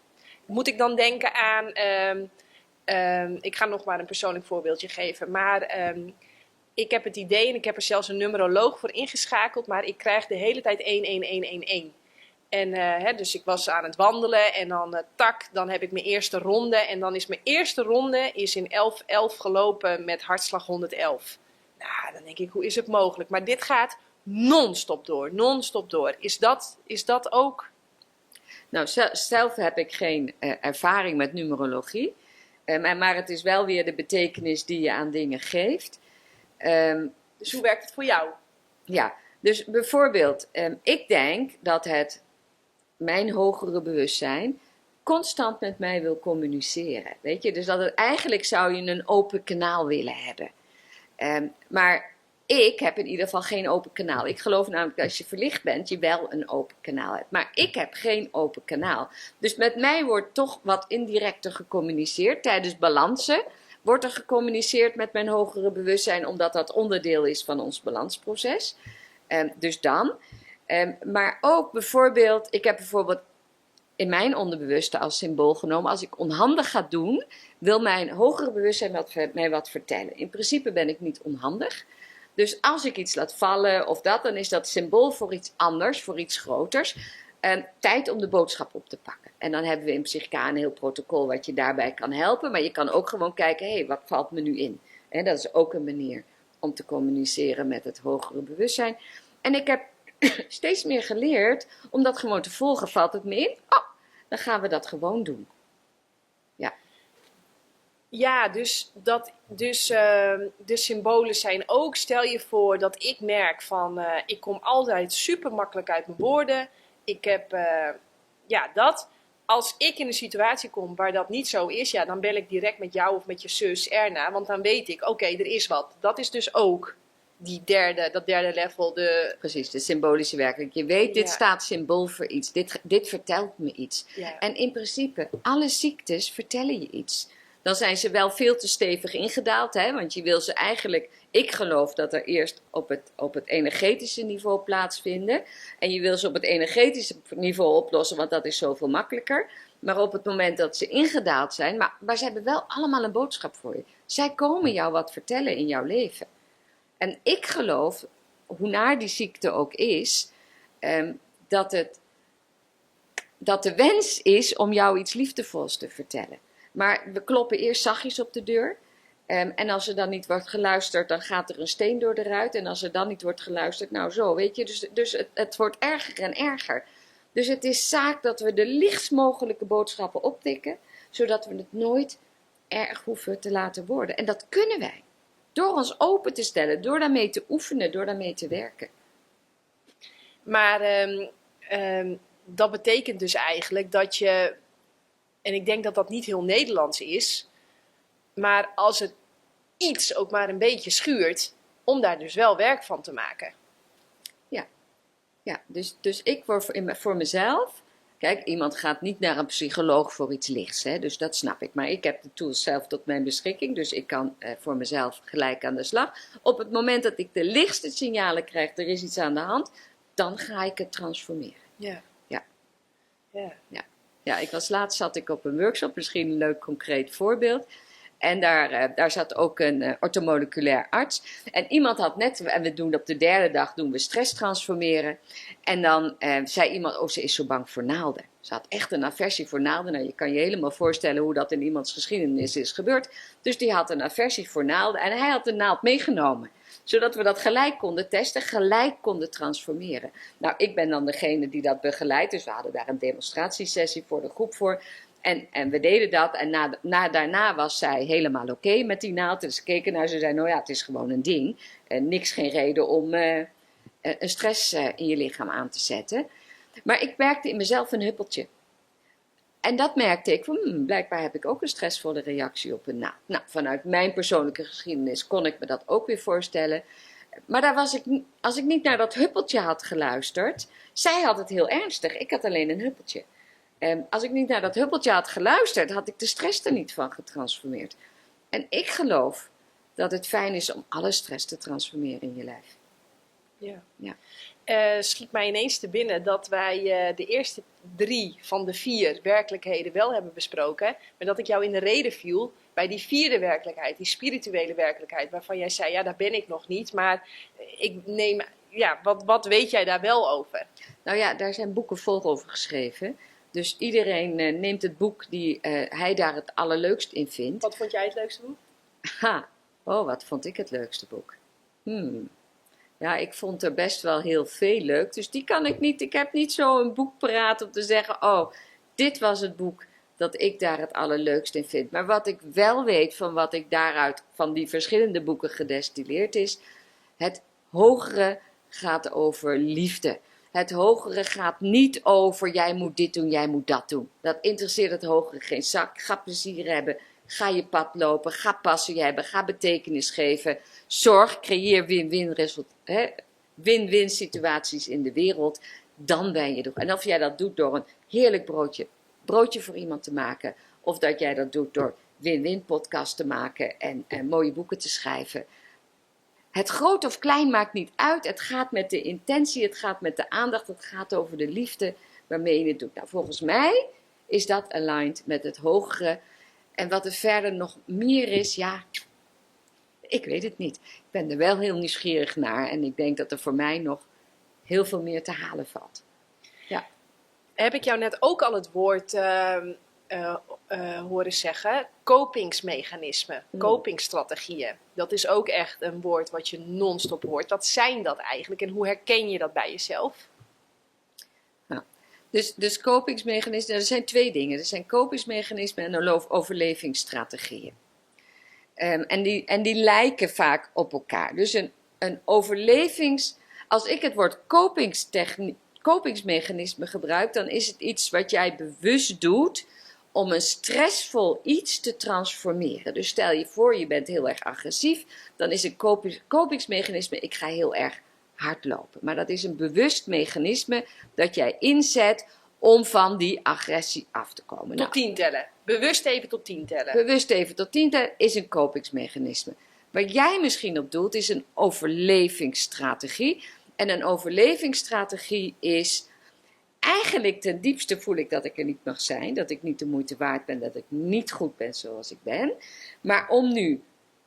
Moet ik dan denken aan... ik ga nog maar een persoonlijk voorbeeldje geven. Maar ik heb het idee, en ik heb er zelfs een numeroloog voor ingeschakeld, maar ik krijg de hele tijd 11111. En dus ik was aan het wandelen en dan dan heb ik mijn eerste ronde. En dan is mijn eerste ronde in 11:11 gelopen met hartslag 111. Nou, dan denk ik, hoe is het mogelijk? Maar dit gaat non-stop door. Is dat ook... Nou, zelf heb ik geen ervaring met numerologie. Maar het is wel weer de betekenis die je aan dingen geeft. Dus hoe werkt het voor jou? Ja, dus bijvoorbeeld, ik denk dat mijn hogere bewustzijn constant met mij wil communiceren. Weet je, dus eigenlijk zou je een open kanaal willen hebben. Maar ik heb in ieder geval geen open kanaal. Ik geloof namelijk dat als je verlicht bent, je wel een open kanaal hebt. Maar ik heb geen open kanaal. Dus met mij wordt toch wat indirecter gecommuniceerd. Tijdens balansen wordt er gecommuniceerd met mijn hogere bewustzijn, omdat dat onderdeel is van ons balansproces. Dus dan. Maar ook bijvoorbeeld, ik heb bijvoorbeeld in mijn onderbewuste als symbool genomen. Als ik onhandig ga doen, wil mijn hogere bewustzijn mij wat vertellen. In principe ben ik niet onhandig. Dus als ik iets laat vallen of dat, dan is dat symbool voor iets anders, voor iets groters. Tijd om de boodschap op te pakken. En dan hebben we in Psychica een heel protocol wat je daarbij kan helpen. Maar je kan ook gewoon kijken, hé, wat valt me nu in? En dat is ook een manier om te communiceren met het hogere bewustzijn. En ik heb steeds meer geleerd om dat gewoon te volgen. Valt het me in? Oh, dan gaan we dat gewoon doen. Ja. Ja, dus de symbolen zijn ook, stel je voor dat ik merk van, ik kom altijd super makkelijk uit mijn woorden. Ik heb, dat. Als ik in een situatie kom waar dat niet zo is, ja, dan bel ik direct met jou of met je zus Erna. Want dan weet ik, oké, er is wat. Dat is dus ook dat derde level. Precies, de symbolische werking. Je weet, dit staat symbool voor iets. Dit vertelt me iets. Ja. En in principe, alle ziektes vertellen je iets. Dan zijn ze wel veel te stevig ingedaald, hè? Want je wil ze eigenlijk... Ik geloof dat er eerst op het energetische niveau plaatsvinden. En je wil ze op het energetische niveau oplossen, want dat is zoveel makkelijker. Maar op het moment dat ze ingedaald zijn... Maar ze hebben wel allemaal een boodschap voor je. Zij komen jou wat vertellen in jouw leven. En ik geloof, hoe naar die ziekte ook is... dat de wens is om jou iets liefdevols te vertellen. Maar we kloppen eerst zachtjes op de deur. En als er dan niet wordt geluisterd, dan gaat er een steen door de ruit. En als er dan niet wordt geluisterd, nou zo, weet je. Dus het wordt erger en erger. Dus het is zaak dat we de lichtst mogelijke boodschappen optikken. Zodat we het nooit erg hoeven te laten worden. En dat kunnen wij. Door ons open te stellen, door daarmee te oefenen, door daarmee te werken. Maar dat betekent dus eigenlijk dat je... En ik denk dat dat niet heel Nederlands is. Maar als het iets ook maar een beetje schuurt, om daar dus wel werk van te maken. Ja, dus ik word voor mezelf... Kijk, iemand gaat niet naar een psycholoog voor iets lichts, hè, dus dat snap ik. Maar ik heb de tools zelf tot mijn beschikking, dus ik kan voor mezelf gelijk aan de slag. Op het moment dat ik de lichtste signalen krijg, er is iets aan de hand, dan ga ik het transformeren. Ja. Ja, laatst zat ik op een workshop, misschien een leuk concreet voorbeeld. En daar zat ook een orthomoleculair arts. En iemand had net, en we doen op de derde dag, doen we stress transformeren. En dan zei iemand, oh, ze is zo bang voor naalden. Ze had echt een aversie voor naalden. Nou, je kan je helemaal voorstellen hoe dat in iemands geschiedenis is gebeurd. Dus die had een aversie voor naalden en hij had de naald meegenomen. Zodat we dat gelijk konden testen, gelijk konden transformeren. Nou, ik ben dan degene die dat begeleidt. Dus we hadden daar een demonstratiesessie voor de groep voor. En we deden dat en daarna was zij helemaal oké met die naald. Dus keken naar, ze zei, nou ja, het is gewoon een ding. Niks, geen reden om een stress in je lichaam aan te zetten. Maar ik merkte in mezelf een huppeltje. En dat merkte ik, blijkbaar heb ik ook een stressvolle reactie op een naald. Nou, vanuit mijn persoonlijke geschiedenis kon ik me dat ook weer voorstellen. Maar als ik niet naar dat huppeltje had geluisterd, zij had het heel ernstig, ik had alleen een huppeltje. Als ik niet naar dat huppeltje had geluisterd, had ik de stress er niet van getransformeerd. En ik geloof dat het fijn is om alle stress te transformeren in je lijf. Ja. Schiet mij ineens te binnen dat wij de eerste 3 van de 4 werkelijkheden wel hebben besproken. Maar dat ik jou in de rede viel bij die 4e werkelijkheid, die spirituele werkelijkheid. Waarvan jij zei, ja, daar ben ik nog niet. Maar ik neem, wat weet jij daar wel over? Nou ja, daar zijn boeken vol over geschreven. Dus iedereen neemt het boek die hij daar het allerleukst in vindt. Wat vond jij het leukste boek? Wat vond ik het leukste boek? Ja, ik vond er best wel heel veel leuk. Dus die kan ik niet. Ik heb niet zo een boek paraat om te zeggen, oh, dit was het boek dat ik daar het allerleukst in vind. Maar wat ik wel weet van wat ik daaruit van die verschillende boeken gedestilleerd is, het hogere gaat over liefde. Het hogere gaat niet over jij moet dit doen, jij moet dat doen. Dat interesseert het hogere geen zak. Ga plezier hebben, ga je pad lopen, ga passie hebben, ga betekenis geven. Zorg, creëer win-win situaties in de wereld. Dan ben je er. En of jij dat doet door een heerlijk broodje voor iemand te maken. Of dat jij dat doet door win-win podcast te maken en mooie boeken te schrijven. Het groot of klein maakt niet uit. Het gaat met de intentie, het gaat met de aandacht, het gaat over de liefde waarmee je het doet. Nou, volgens mij is dat aligned met het hogere. En wat er verder nog meer is, ja, ik weet het niet. Ik ben er wel heel nieuwsgierig naar en ik denk dat er voor mij nog heel veel meer te halen valt. Ja. Heb ik jou net ook al het woord horen zeggen? Kopingsmechanismen, copingstrategieën. Dat is ook echt een woord wat je non-stop hoort. Wat zijn dat eigenlijk en hoe herken je dat bij jezelf? Nou, dus kopingsmechanismen, er zijn twee dingen. Er zijn kopingsmechanismen en overlevingsstrategieën. En die lijken vaak op elkaar. Dus een als ik het woord kopingsmechanisme gebruik, dan is het iets wat jij bewust doet om een stressvol iets te transformeren. Dus stel je voor, je bent heel erg agressief, dan is een kopingsmechanisme, ik ga heel erg hardlopen. Maar dat is een bewust mechanisme dat jij inzet om van die agressie af te komen. Tot 10 tellen. Bewust even tot 10 tellen. Bewust even tot 10 tellen is een kopingsmechanisme. Waar jij misschien op doelt is een overlevingsstrategie. En een overlevingsstrategie is, eigenlijk ten diepste voel ik dat ik er niet mag zijn. Dat ik niet de moeite waard ben, dat ik niet goed ben zoals ik ben. Maar om nu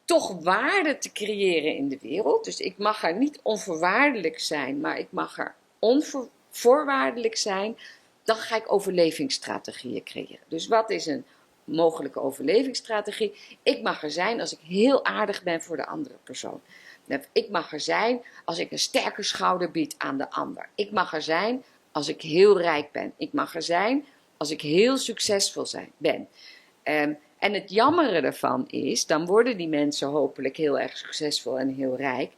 toch waarde te creëren in de wereld. Dus ik mag er niet onvoorwaardelijk zijn, maar ik mag er onvoorwaardelijk zijn. Dan ga ik overlevingsstrategieën creëren. Dus wat is een mogelijke overlevingsstrategie? Ik mag er zijn als ik heel aardig ben voor de andere persoon. Ik mag er zijn als ik een sterke schouder bied aan de ander. Ik mag er zijn als ik heel rijk ben. Ik mag er zijn als ik heel succesvol ben. En het jammere ervan is, dan worden die mensen hopelijk heel erg succesvol en heel rijk.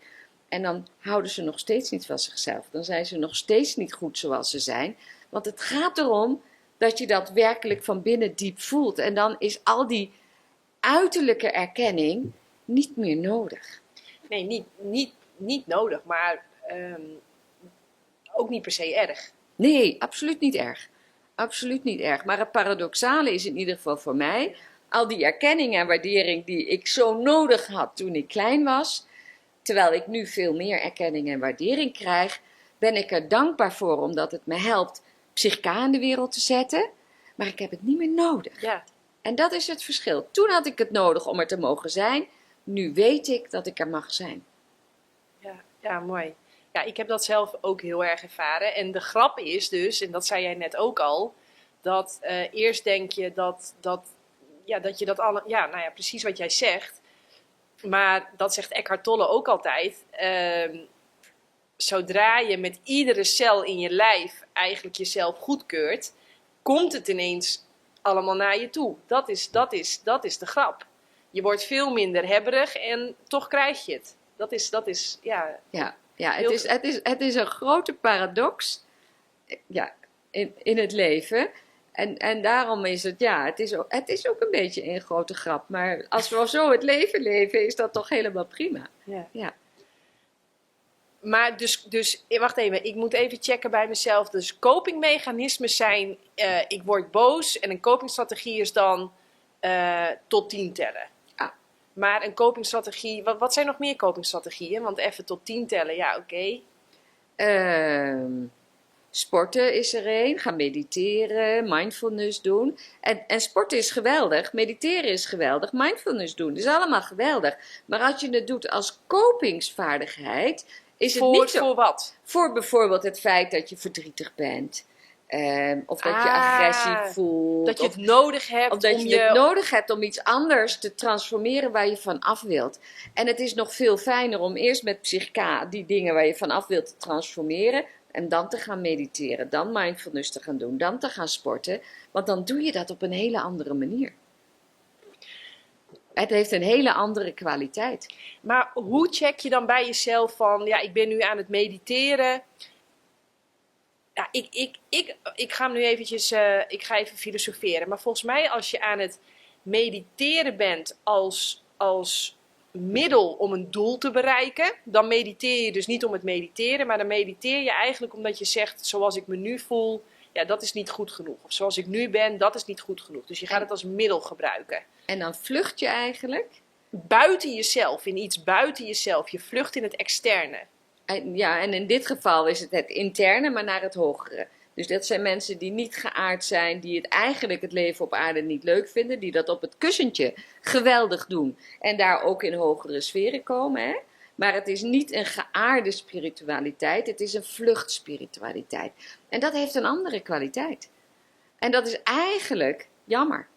En dan houden ze nog steeds niet van zichzelf. Dan zijn ze nog steeds niet goed zoals ze zijn. Want het gaat erom dat je dat werkelijk van binnen diep voelt. En dan is al die uiterlijke erkenning niet meer nodig. Nee, niet nodig, maar ook niet per se erg. Nee, absoluut niet erg. Absoluut niet erg. Maar het paradoxale is in ieder geval voor mij, al die erkenning en waardering die ik zo nodig had toen ik klein was, terwijl ik nu veel meer erkenning en waardering krijg, ben ik er dankbaar voor omdat het me helpt psychica in de wereld te zetten, maar ik heb het niet meer nodig. Ja. En dat is het verschil. Toen had ik het nodig om er te mogen zijn, nu weet ik dat ik er mag zijn. Ja, mooi. Ja, ik heb dat zelf ook heel erg ervaren. En de grap is dus, en dat zei jij net ook al, dat eerst denk je dat je dat alle, ja, nou ja, precies wat jij zegt. Maar dat zegt Eckhart Tolle ook altijd. Zodra je met iedere cel in je lijf eigenlijk jezelf goedkeurt, komt het ineens allemaal naar je toe. Dat is de grap. Je wordt veel minder hebberig en toch krijg je het. Dat is ja. Ja, het is een grote paradox in het leven. En daarom is het, het is ook een beetje een grote grap. Maar als we zo het leven leven, is dat toch helemaal prima. Ja. Maar dus, wacht even, ik moet even checken bij mezelf. Dus copingmechanismen zijn, ik word boos en een copingstrategie is dan tot 10 tellen. Maar een copingstrategie, wat zijn nog meer copingstrategieën? Want even tot 10 tellen, ja, oké. Sporten is er een, gaan mediteren, mindfulness doen. En sporten is geweldig, mediteren is geweldig, mindfulness doen, dat is allemaal geweldig. Maar als je het doet als kopingsvaardigheid, is het niet zo... Voor wat? Voor bijvoorbeeld het feit dat je verdrietig bent. Of dat je agressie voelt. Dat je het nodig hebt. Of dat je het nodig hebt om iets anders te transformeren waar je van af wilt. En het is nog veel fijner om eerst met psychica die dingen waar je van af wilt te transformeren. En dan te gaan mediteren. Dan mindfulness te gaan doen. Dan te gaan sporten. Want dan doe je dat op een hele andere manier. Het heeft een hele andere kwaliteit. Maar hoe check je dan bij jezelf van, ja, ik ben nu aan het mediteren. Ja, ik ga nu eventjes, ik ga even filosoferen. Maar volgens mij als je aan het mediteren bent als middel om een doel te bereiken, dan mediteer je dus niet om het mediteren, maar dan mediteer je eigenlijk omdat je zegt, zoals ik me nu voel, ja, dat is niet goed genoeg. Of zoals ik nu ben, dat is niet goed genoeg. Dus je gaat het als middel gebruiken. En dan vlucht je eigenlijk? Buiten jezelf, in iets buiten jezelf. Je vlucht in het externe. En in dit geval is het interne, maar naar het hogere. Dus dat zijn mensen die niet geaard zijn, die het leven op aarde niet leuk vinden, die dat op het kussentje geweldig doen en daar ook in hogere sferen komen. Hè? Maar het is niet een geaarde spiritualiteit, het is een vluchtspiritualiteit. En dat heeft een andere kwaliteit. En dat is eigenlijk jammer.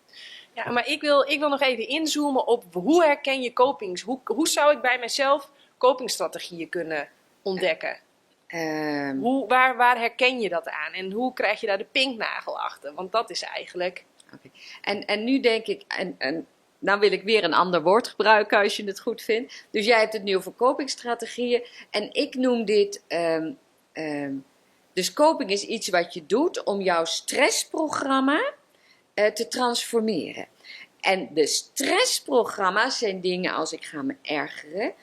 Ja, maar ik wil nog even inzoomen op hoe herken je copings? Hoe zou ik bij mezelf copingstrategieën kunnen ontdekken? Waar herken je dat aan? En hoe krijg je daar de pinknagel achter? Want dat is eigenlijk... Okay. En nu denk ik, nou wil ik weer een ander woord gebruiken als je het goed vindt. Dus jij hebt het nu over copingstrategieën. En ik noem dit, dus coping is iets wat je doet om jouw stressprogramma te transformeren. En de stressprogramma's zijn dingen als ik ga me ergeren.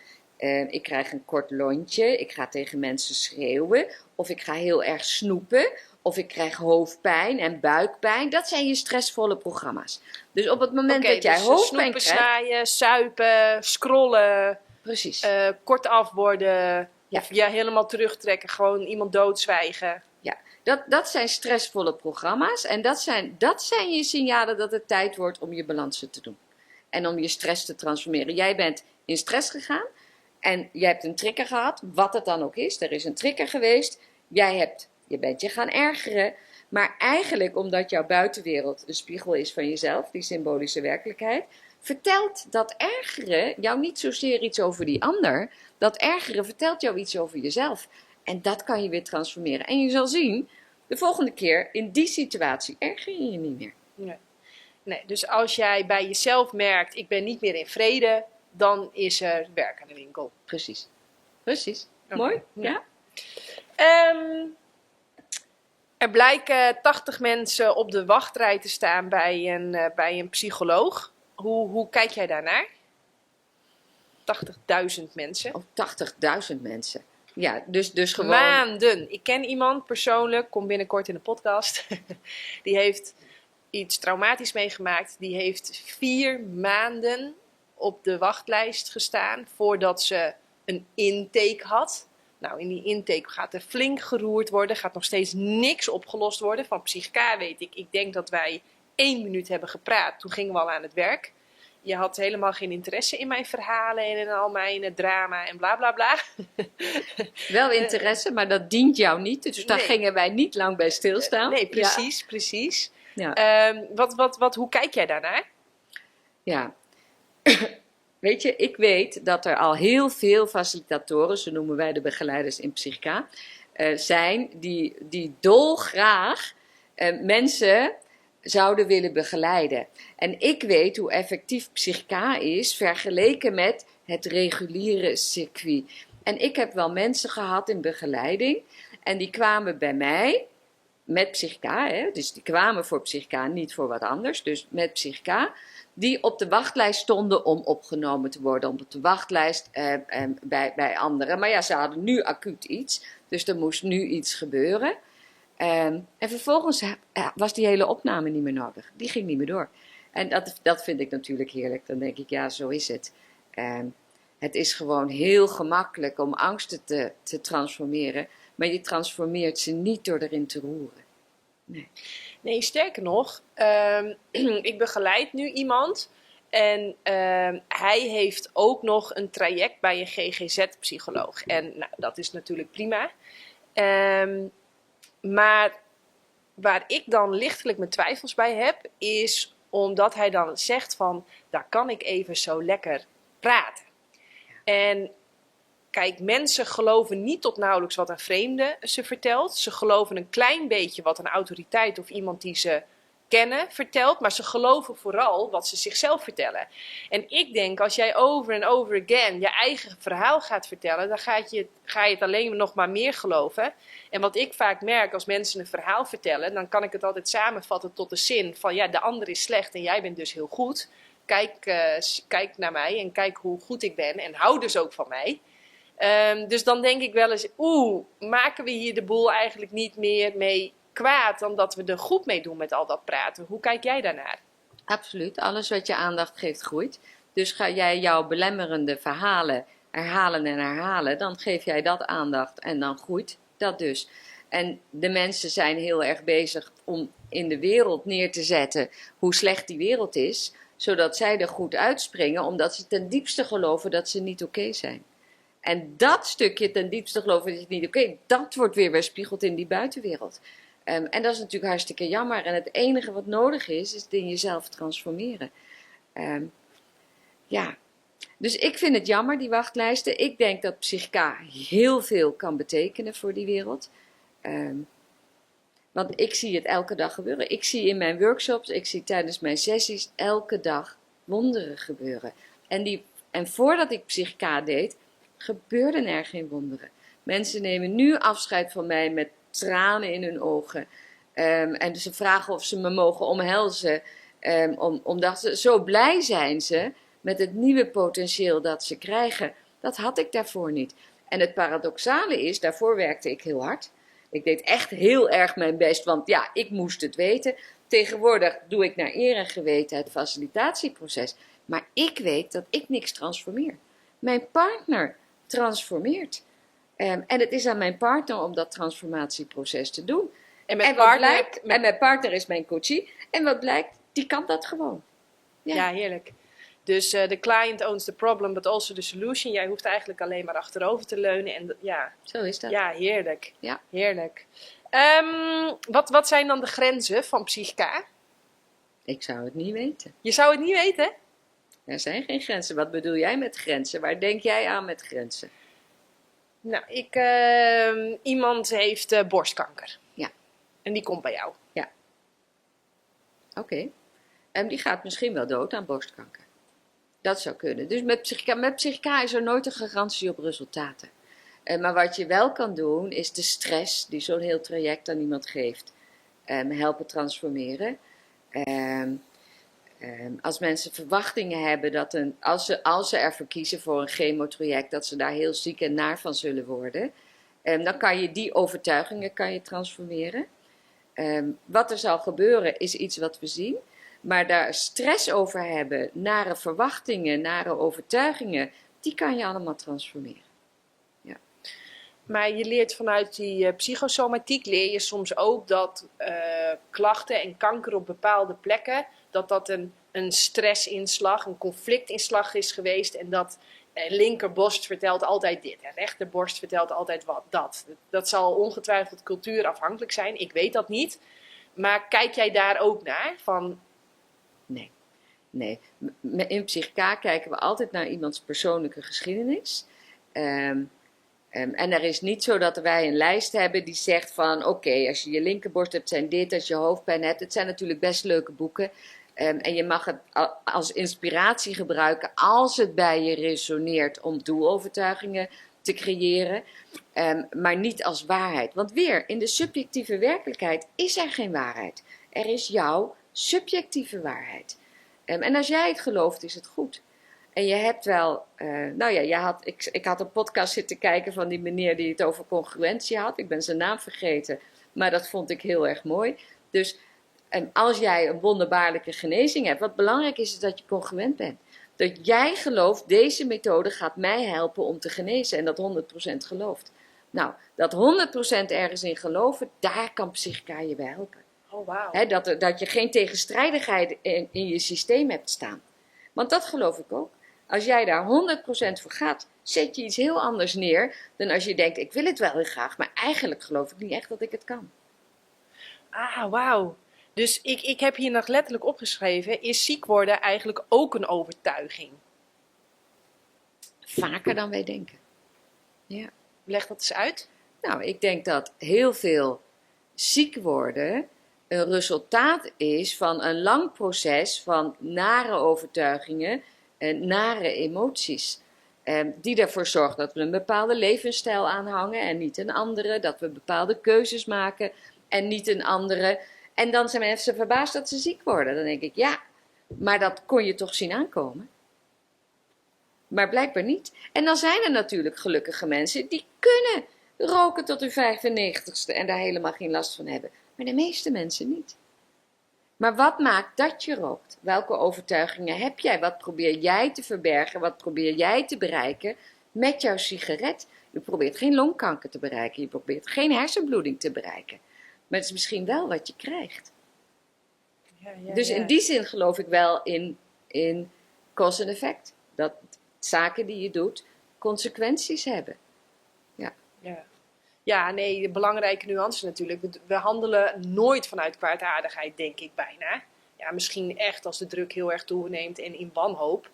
Ik krijg een kort lontje, ik ga tegen mensen schreeuwen, of ik ga heel erg snoepen, of ik krijg hoofdpijn en buikpijn. Dat zijn je stressvolle programma's. Dus op het moment dat jij dus hoofdpijn snoepen, krijgt... snaaien, suipen, scrollen, Precies. kortaf worden, Ja. of helemaal terugtrekken, gewoon iemand doodzwijgen. Ja, dat zijn stressvolle programma's en dat zijn je signalen dat het tijd wordt om je balansen te doen. En om je stress te transformeren. Jij bent in stress gegaan en jij hebt een trigger gehad, wat het dan ook is. Er is een trigger geweest, je bent je gaan ergeren. Maar eigenlijk omdat jouw buitenwereld een spiegel is van jezelf, die symbolische werkelijkheid, vertelt dat ergeren jou niet zozeer iets over die ander. Dat ergeren vertelt jou iets over jezelf. En dat kan je weer transformeren. En je zal zien, de volgende keer in die situatie erger je je niet meer. Nee, dus als jij bij jezelf merkt, ik ben niet meer in vrede, dan is er werk aan de winkel. Precies. Okay. Mooi? Ja? Er blijken 80 mensen op de wachtrij te staan bij een psycholoog. Hoe kijk jij daarnaar? 80.000 mensen. Of 80.000 mensen. Ja, dus gewoon... Maanden. Ik ken iemand persoonlijk, komt binnenkort in de podcast. Die heeft iets traumatisch meegemaakt. Die heeft 4 maanden op de wachtlijst gestaan voordat ze een intake had. Nou, in die intake gaat er flink geroerd worden. Gaat nog steeds niks opgelost worden. Van Psychica weet ik denk dat wij 1 minuut hebben gepraat. Toen gingen we al aan het werk. Je had helemaal geen interesse in mijn verhalen en in al mijn drama en bla bla bla. Wel interesse, maar dat dient jou niet. Dus daar gingen wij niet lang bij stilstaan. Nee, precies. Ja. Hoe kijk jij daarnaar? Ja. Weet je, ik weet dat er al heel veel facilitatoren, zo noemen wij de begeleiders in Psychica, zijn die dolgraag mensen zouden willen begeleiden. En ik weet hoe effectief Psychica is vergeleken met het reguliere circuit. En ik heb wel mensen gehad in begeleiding en die kwamen bij mij met Psychica, dus die kwamen voor Psychica, niet voor wat anders, dus met Psychica, die op de wachtlijst stonden om opgenomen te worden, op de wachtlijst bij anderen. Maar ja, ze hadden nu acuut iets, dus er moest nu iets gebeuren. En vervolgens was die hele opname niet meer nodig. Die ging niet meer door. En dat vind ik natuurlijk heerlijk. Dan denk ik, ja, zo is het. Het is gewoon heel gemakkelijk om angsten te transformeren. Maar je transformeert ze niet door erin te roeren. Nee, sterker nog. Ik begeleid nu iemand. En hij heeft ook nog een traject bij een GGZ-psycholoog. En nou, dat is natuurlijk prima. Maar waar ik dan lichtelijk mijn twijfels bij heb, is omdat hij dan zegt van, daar kan ik even zo lekker praten. En kijk, mensen geloven niet tot nauwelijks wat een vreemde ze vertelt. Ze geloven een klein beetje wat een autoriteit of iemand die ze kennen vertelt, maar ze geloven vooral wat ze zichzelf vertellen. En ik denk, als jij over en over again je eigen verhaal gaat vertellen, dan ga je het alleen nog maar meer geloven. En wat ik vaak merk als mensen een verhaal vertellen, dan kan ik het altijd samenvatten tot de zin van, ja, de ander is slecht en jij bent dus heel goed. Kijk naar mij en kijk hoe goed ik ben en hou dus ook van mij. Dus dan denk ik wel eens, maken we hier de boel eigenlijk niet meer mee kwaad dan dat we er goed mee doen met al dat praten. Hoe kijk jij daarnaar? Absoluut. Alles wat je aandacht geeft groeit. Dus ga jij jouw belemmerende verhalen herhalen en herhalen, dan geef jij dat aandacht en dan groeit dat dus. En de mensen zijn heel erg bezig om in de wereld neer te zetten hoe slecht die wereld is, zodat zij er goed uitspringen, omdat ze ten diepste geloven dat ze niet oké zijn. En dat stukje ten diepste geloven dat je niet oké, dat wordt weer weerspiegeld in die buitenwereld. En dat is natuurlijk hartstikke jammer. En het enige wat nodig is het in jezelf transformeren. Ja, dus ik vind het jammer, die wachtlijsten. Ik denk dat Psychica heel veel kan betekenen voor die wereld. Want ik zie het elke dag gebeuren. Ik zie in mijn workshops, ik zie tijdens mijn sessies elke dag wonderen gebeuren. En voordat ik Psychica deed, gebeurden er geen wonderen. Mensen nemen nu afscheid van mij met tranen in hun ogen. En ze vragen of ze me mogen omhelzen. Omdat ze zo blij zijn met het nieuwe potentieel dat ze krijgen. Dat had ik daarvoor niet. En het paradoxale is, daarvoor werkte ik heel hard. Ik deed echt heel erg mijn best, want ja, ik moest het weten. Tegenwoordig doe ik naar eer en geweten het facilitatieproces. Maar ik weet dat ik niks transformeer. Mijn partner transformeert. En het is aan mijn partner om dat transformatieproces te doen. En mijn partner is mijn coachie. En wat blijkt, die kan dat gewoon. Ja, heerlijk. Dus de client owns the problem, but also the solution. Jij hoeft eigenlijk alleen maar achterover te leunen. En ja, zo is dat. Ja, heerlijk. Ja. Heerlijk. Wat zijn dan de grenzen van Psychica? Ik zou het niet weten. Je zou het niet weten? Er zijn geen grenzen. Wat bedoel jij met grenzen? Waar denk jij aan met grenzen? Nou, iemand heeft borstkanker. Ja. En die komt bij jou. Ja. Oké. En die gaat misschien wel dood aan borstkanker. Dat zou kunnen. Dus met Psychica is er nooit een garantie op resultaten. Maar wat je wel kan doen, is de stress die zo'n heel traject aan iemand geeft, helpen transformeren. Als mensen verwachtingen hebben dat als ze ervoor kiezen voor een chemotraject, dat ze daar heel ziek en naar van zullen worden, dan kan je die overtuigingen transformeren. Wat er zal gebeuren is iets wat we zien. Maar daar stress over hebben, nare verwachtingen, nare overtuigingen, die kan je allemaal transformeren. Ja. Maar je leert vanuit die psychosomatiek, leer je soms ook dat klachten en kanker op bepaalde plekken, dat een stressinslag, een conflictinslag is geweest. En dat linkerborst vertelt altijd dit, en rechterborst vertelt altijd dat. Dat zal ongetwijfeld cultuurafhankelijk zijn, ik weet dat niet. Maar kijk jij daar ook naar? Nee. In Psychica kijken we altijd naar iemands persoonlijke geschiedenis. En er is niet zo dat wij een lijst hebben die zegt van oké, als je je linkerborst hebt zijn dit, als je hoofdpijn hebt. Het zijn natuurlijk best leuke boeken. En je mag het als inspiratie gebruiken als het bij je resoneert om doelovertuigingen te creëren. Maar niet als waarheid. Want weer, in de subjectieve werkelijkheid is er geen waarheid. Er is jouw subjectieve waarheid. En als jij het gelooft, is het goed. En je hebt wel, ik had een podcast zitten kijken van die meneer die het over congruentie had. Ik ben zijn naam vergeten, maar dat vond ik heel erg mooi. Dus als jij een wonderbaarlijke genezing hebt, wat belangrijk is dat je congruent bent. Dat jij gelooft, deze methode gaat mij helpen om te genezen en dat 100% gelooft. Nou, dat 100% ergens in geloven, daar kan Psychica je bij helpen. Oh, wow. Dat je geen tegenstrijdigheid in je systeem hebt staan. Want dat geloof ik ook. Als jij daar 100% voor gaat, zet je iets heel anders neer dan als je denkt, ik wil het wel heel graag, maar eigenlijk geloof ik niet echt dat ik het kan. Ah, wauw. Dus ik heb hier nog letterlijk opgeschreven, is ziek worden eigenlijk ook een overtuiging? Vaker dan wij denken. Ja. Leg dat eens uit. Nou, ik denk dat heel veel ziek worden een resultaat is van een lang proces van nare overtuigingen en nare emoties. Die ervoor zorgen dat we een bepaalde levensstijl aanhangen en niet een andere. Dat we bepaalde keuzes maken en niet een andere. En dan zijn mensen verbaasd dat ze ziek worden. Dan denk ik, ja, maar dat kon je toch zien aankomen? Maar blijkbaar niet. En dan zijn er natuurlijk gelukkige mensen die kunnen roken tot hun 95ste en daar helemaal geen last van hebben. Maar de meeste mensen niet. Maar wat maakt dat je rookt? Welke overtuigingen heb jij? Wat probeer jij te verbergen? Wat probeer jij te bereiken met jouw sigaret? Je probeert geen longkanker te bereiken. Je probeert geen hersenbloeding te bereiken. Maar het is misschien wel wat je krijgt. Dus in die zin geloof ik wel in cause and effect. Dat zaken die je doet consequenties hebben. Ja, nee, de belangrijke nuance natuurlijk. We handelen nooit vanuit kwaadaardigheid, denk ik bijna. Ja, misschien echt als de druk heel erg toeneemt en in wanhoop.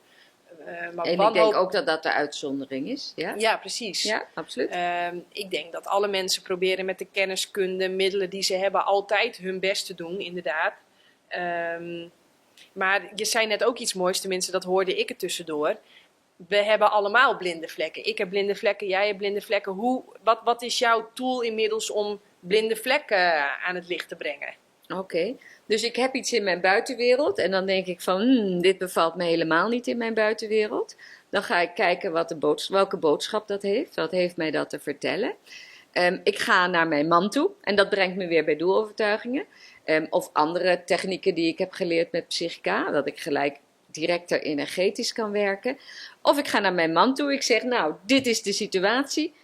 Maar en wanhoop... ik denk ook dat dat de uitzondering is. Ja, ja precies. Ja, absoluut. Ik denk dat alle mensen proberen met de kenniskunde, middelen die ze hebben, altijd hun best te doen, inderdaad. Maar je zei net ook iets moois, tenminste dat hoorde ik er tussendoor. We hebben allemaal blinde vlekken. Ik heb blinde vlekken, jij hebt blinde vlekken. Wat is jouw tool inmiddels om blinde vlekken aan het licht te brengen? Oké, dus ik heb iets in mijn buitenwereld en dan denk ik van, dit bevalt me helemaal niet in mijn buitenwereld. Dan ga ik kijken welke boodschap dat heeft. Wat heeft mij dat te vertellen? Ik ga naar mijn man toe en dat brengt me weer bij doelovertuigingen. Of andere technieken die ik heb geleerd met Psychica, dat ik gelijk directer energetisch kan werken. Of ik ga naar mijn man toe, ik zeg, nou, dit is de situatie.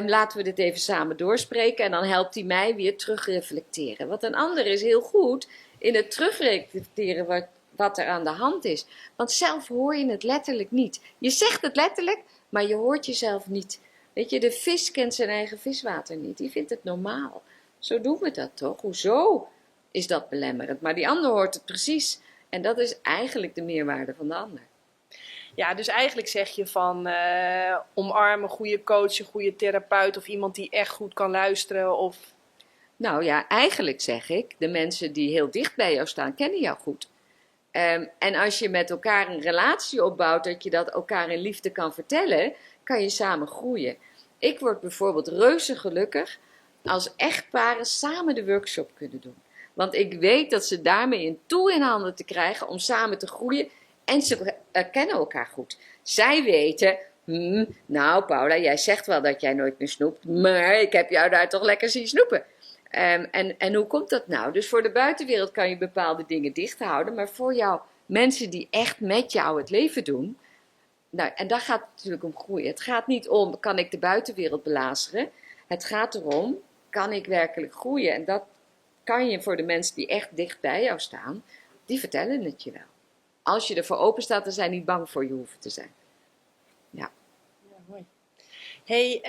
Laten we dit even samen doorspreken en dan helpt hij mij weer terugreflecteren. Want een ander is heel goed in het terugreflecteren wat er aan de hand is. Want zelf hoor je het letterlijk niet. Je zegt het letterlijk, maar je hoort jezelf niet. Weet je, de vis kent zijn eigen viswater niet. Die vindt het normaal. Zo doen we dat toch? Hoezo is dat belemmerend? Maar die ander hoort het precies. En dat is eigenlijk de meerwaarde van de ander. Ja, dus eigenlijk zeg je van omarm een goede coach, een goede therapeut of iemand die echt goed kan luisteren. Of... Nou ja, eigenlijk zeg ik, de mensen die heel dicht bij jou staan, kennen jou goed. En als je met elkaar een relatie opbouwt, dat je dat elkaar in liefde kan vertellen, kan je samen groeien. Ik word bijvoorbeeld reuze gelukkig als echtparen samen de workshop kunnen doen. Want ik weet dat ze daarmee een tool in handen te krijgen om samen te groeien. En ze kennen elkaar goed. Zij weten, nou Paula, jij zegt wel dat jij nooit meer snoept, maar ik heb jou daar toch lekker zien snoepen. En hoe komt dat nou? Dus voor de buitenwereld kan je bepaalde dingen dicht houden, maar voor jou, mensen die echt met jou het leven doen, nou, en daar gaat het natuurlijk om groeien. Het gaat niet om, kan ik de buitenwereld belazeren? Het gaat erom, kan ik werkelijk groeien? En dat kan je voor de mensen die echt dicht bij jou staan, die vertellen het je wel. Als je ervoor open staat, dan zijn niet bang voor je hoeven te zijn. Ja. Ja, mooi. Hey,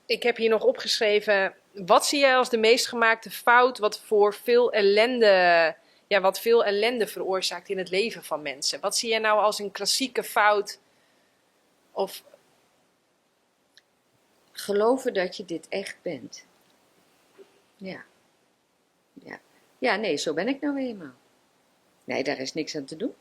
ik heb hier nog opgeschreven, wat zie jij als de meest gemaakte fout wat veel ellende veroorzaakt in het leven van mensen? Wat zie jij nou als een klassieke fout? Of... Geloven dat je dit echt bent. Ja. Ja, nee, zo ben ik nou eenmaal. Nee, daar is niks aan te doen.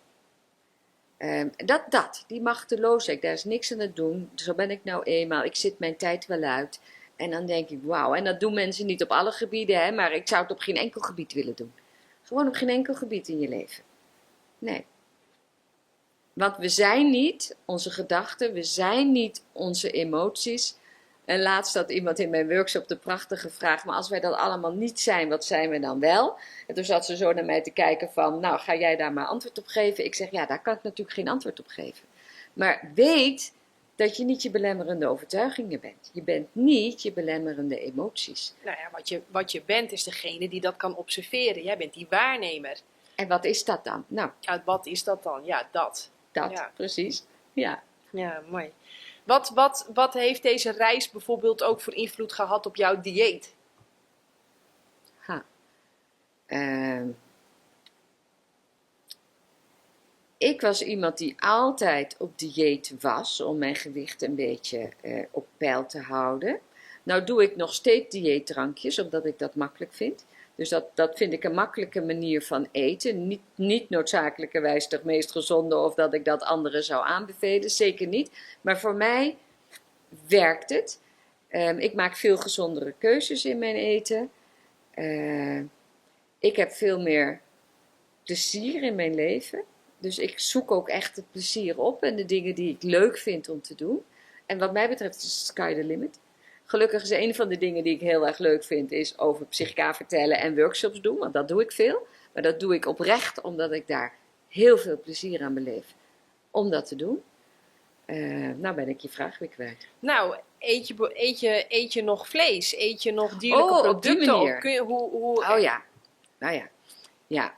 Die machteloosheid, daar is niks aan te doen. Zo ben ik nou eenmaal. Ik zit mijn tijd wel uit. En dan denk ik, wauw. En dat doen mensen niet op alle gebieden, hè, maar ik zou het op geen enkel gebied willen doen. Gewoon op geen enkel gebied in je leven. Nee. Want we zijn niet onze gedachten, we zijn niet onze emoties. En laatst had iemand in mijn workshop de prachtige vraag, maar als wij dat allemaal niet zijn, wat zijn we dan wel? En toen zat ze zo naar mij te kijken van, nou ga jij daar maar antwoord op geven? Ik zeg, ja, daar kan ik natuurlijk geen antwoord op geven. Maar weet dat je niet je belemmerende overtuigingen bent. Je bent niet je belemmerende emoties. Nou ja, wat je bent is degene die dat kan observeren. Jij bent die waarnemer. En wat is dat dan? Nou, ja, wat is dat dan? Ja, dat. Dat, ja. Precies. Ja. Ja, mooi. Wat heeft deze reis bijvoorbeeld ook voor invloed gehad op jouw dieet? Ik was iemand die altijd op dieet was om mijn gewicht een beetje op peil te houden. Nou doe ik nog steeds dieetdrankjes, omdat ik dat makkelijk vind. Dus dat vind ik een makkelijke manier van eten. Niet noodzakelijkerwijs de meest gezonde of dat ik dat anderen zou aanbevelen. Zeker niet. Maar voor mij werkt het. Ik maak veel gezondere keuzes in mijn eten. Ik heb veel meer plezier in mijn leven. Dus ik zoek ook echt het plezier op en de dingen die ik leuk vind om te doen. En wat mij betreft is sky the limit. Gelukkig is een van de dingen die ik heel erg leuk vind, is over Psychica vertellen en workshops doen, want dat doe ik veel. Maar dat doe ik oprecht, omdat ik daar heel veel plezier aan beleef om dat te doen. Nou ben ik je vraag weer kwijt. Nou, eet je nog vlees? Eet je nog dierlijke Oh, op producten? die manier. Of kun je, Oh ja, nou ja. Ja.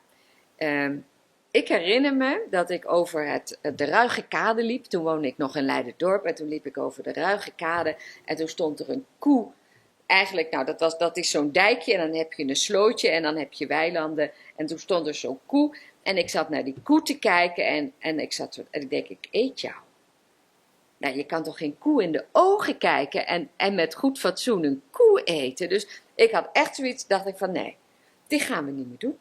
Ik herinner me dat ik over de Ruige Kade liep. Toen woonde ik nog in Leiderdorp en toen liep ik over de Ruige Kade. En toen stond er een koe. Eigenlijk, nou dat is zo'n dijkje en dan heb je een slootje en dan heb je weilanden. En toen stond er zo'n koe en ik zat naar die koe te kijken en ik denk, ik eet jou. Nou, je kan toch geen koe in de ogen kijken en met goed fatsoen een koe eten. Dus ik had echt zoiets, dacht ik van nee, dit gaan we niet meer doen.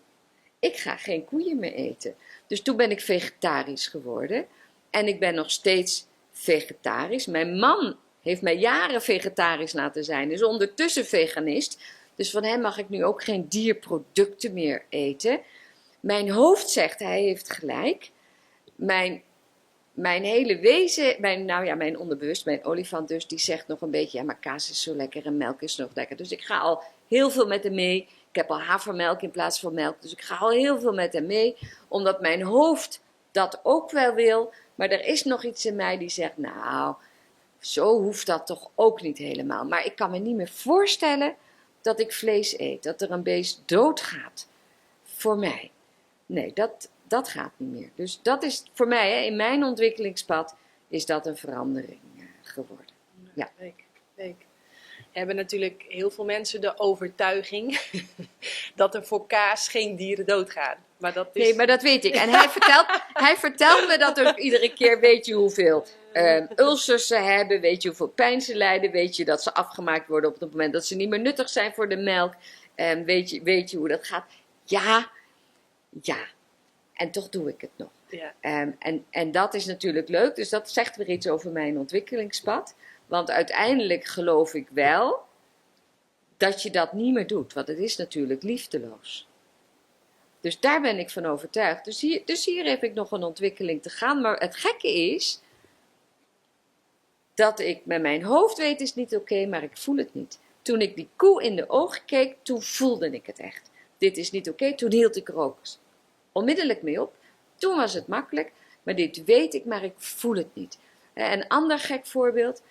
Ik ga geen koeien meer eten. Dus toen ben ik vegetarisch geworden. En ik ben nog steeds vegetarisch. Mijn man heeft mij jaren vegetarisch laten zijn. Is ondertussen veganist. Dus van hem mag ik nu ook geen dierproducten meer eten. Mijn hoofd zegt, hij heeft gelijk. Mijn hele wezen, mijn onderbewust, mijn olifant dus, die zegt nog een beetje, ja, maar kaas is zo lekker en melk is nog lekker. Dus ik ga al heel veel met hem mee. Ik heb al havermelk in plaats van melk, dus ik ga al heel veel met hem mee, omdat mijn hoofd dat ook wel wil. Maar er is nog iets in mij die zegt, nou, zo hoeft dat toch ook niet helemaal. Maar ik kan me niet meer voorstellen dat ik vlees eet, dat er een beest doodgaat voor mij. Nee, dat gaat niet meer. Dus dat is voor mij, hè, in mijn ontwikkelingspad, is dat een verandering geworden. Ja. Leuk. Hebben natuurlijk heel veel mensen de overtuiging dat er voor kaas geen dieren doodgaan. Maar dat is... Nee, maar dat weet ik. En hij vertelt me dat ook iedere keer. Weet je hoeveel ulcers ze hebben, weet je hoeveel pijn ze lijden, weet je dat ze afgemaakt worden op het moment dat ze niet meer nuttig zijn voor de melk. Weet je hoe dat gaat? Ja. En toch doe ik het nog. Ja. En dat is natuurlijk leuk. Dus dat zegt weer iets over mijn ontwikkelingspad. Want uiteindelijk geloof ik wel dat je dat niet meer doet. Want het is natuurlijk liefdeloos. Dus daar ben ik van overtuigd. Dus hier heb ik nog een ontwikkeling te gaan. Maar het gekke is dat ik met mijn hoofd weet is niet oké, maar ik voel het niet. Toen ik die koe in de ogen keek, toen voelde ik het echt. Dit is niet oké. Toen hield ik er ook onmiddellijk mee op. Toen was het makkelijk. Maar dit weet ik, maar ik voel het niet. Een ander gek voorbeeld.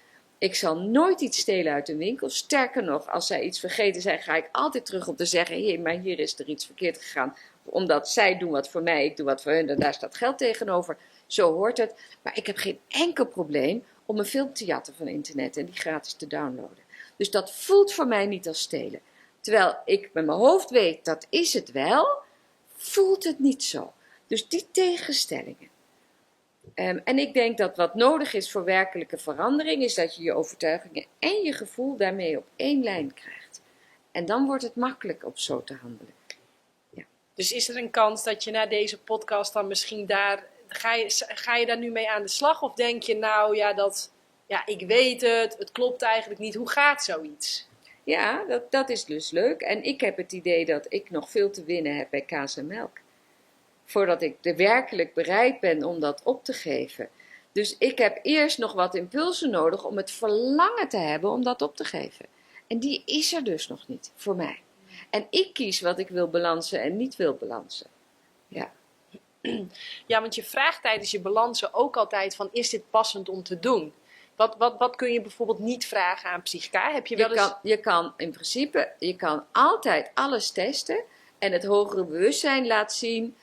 Ik zal nooit iets stelen uit een winkel. Sterker nog, als zij iets vergeten zijn, ga ik altijd terug om te zeggen, hé, maar hier is er iets verkeerd gegaan. Omdat zij doen wat voor mij, ik doe wat voor hun en daar staat geld tegenover. Zo hoort het. Maar ik heb geen enkel probleem om een film te jatten van internet en die gratis te downloaden. Dus dat voelt voor mij niet als stelen. Terwijl ik met mijn hoofd weet, dat is het wel, voelt het niet zo. Dus die tegenstellingen. En ik denk dat wat nodig is voor werkelijke verandering, is dat je je overtuigingen en je gevoel daarmee op één lijn krijgt. En dan wordt het makkelijk om zo te handelen. Ja. Dus is er een kans dat je na deze podcast dan misschien ga je daar nu mee aan de slag? Of denk je nou, ik weet het klopt eigenlijk niet. Hoe gaat zoiets? Ja, dat is dus leuk. En ik heb het idee dat ik nog veel te winnen heb bij kaas en melk. Voordat ik er werkelijk bereid ben om dat op te geven. Dus ik heb eerst nog wat impulsen nodig om het verlangen te hebben om dat op te geven. En die is er dus nog niet voor mij. En ik kies wat ik wil balansen en niet wil balansen. Ja. Ja, want je vraagt tijdens je balansen ook altijd van, is dit passend om te doen? Wat kun je bijvoorbeeld niet vragen aan Psychica? Heb je wel eens... Je kan in principe, je kan altijd alles testen en het hogere bewustzijn laat zien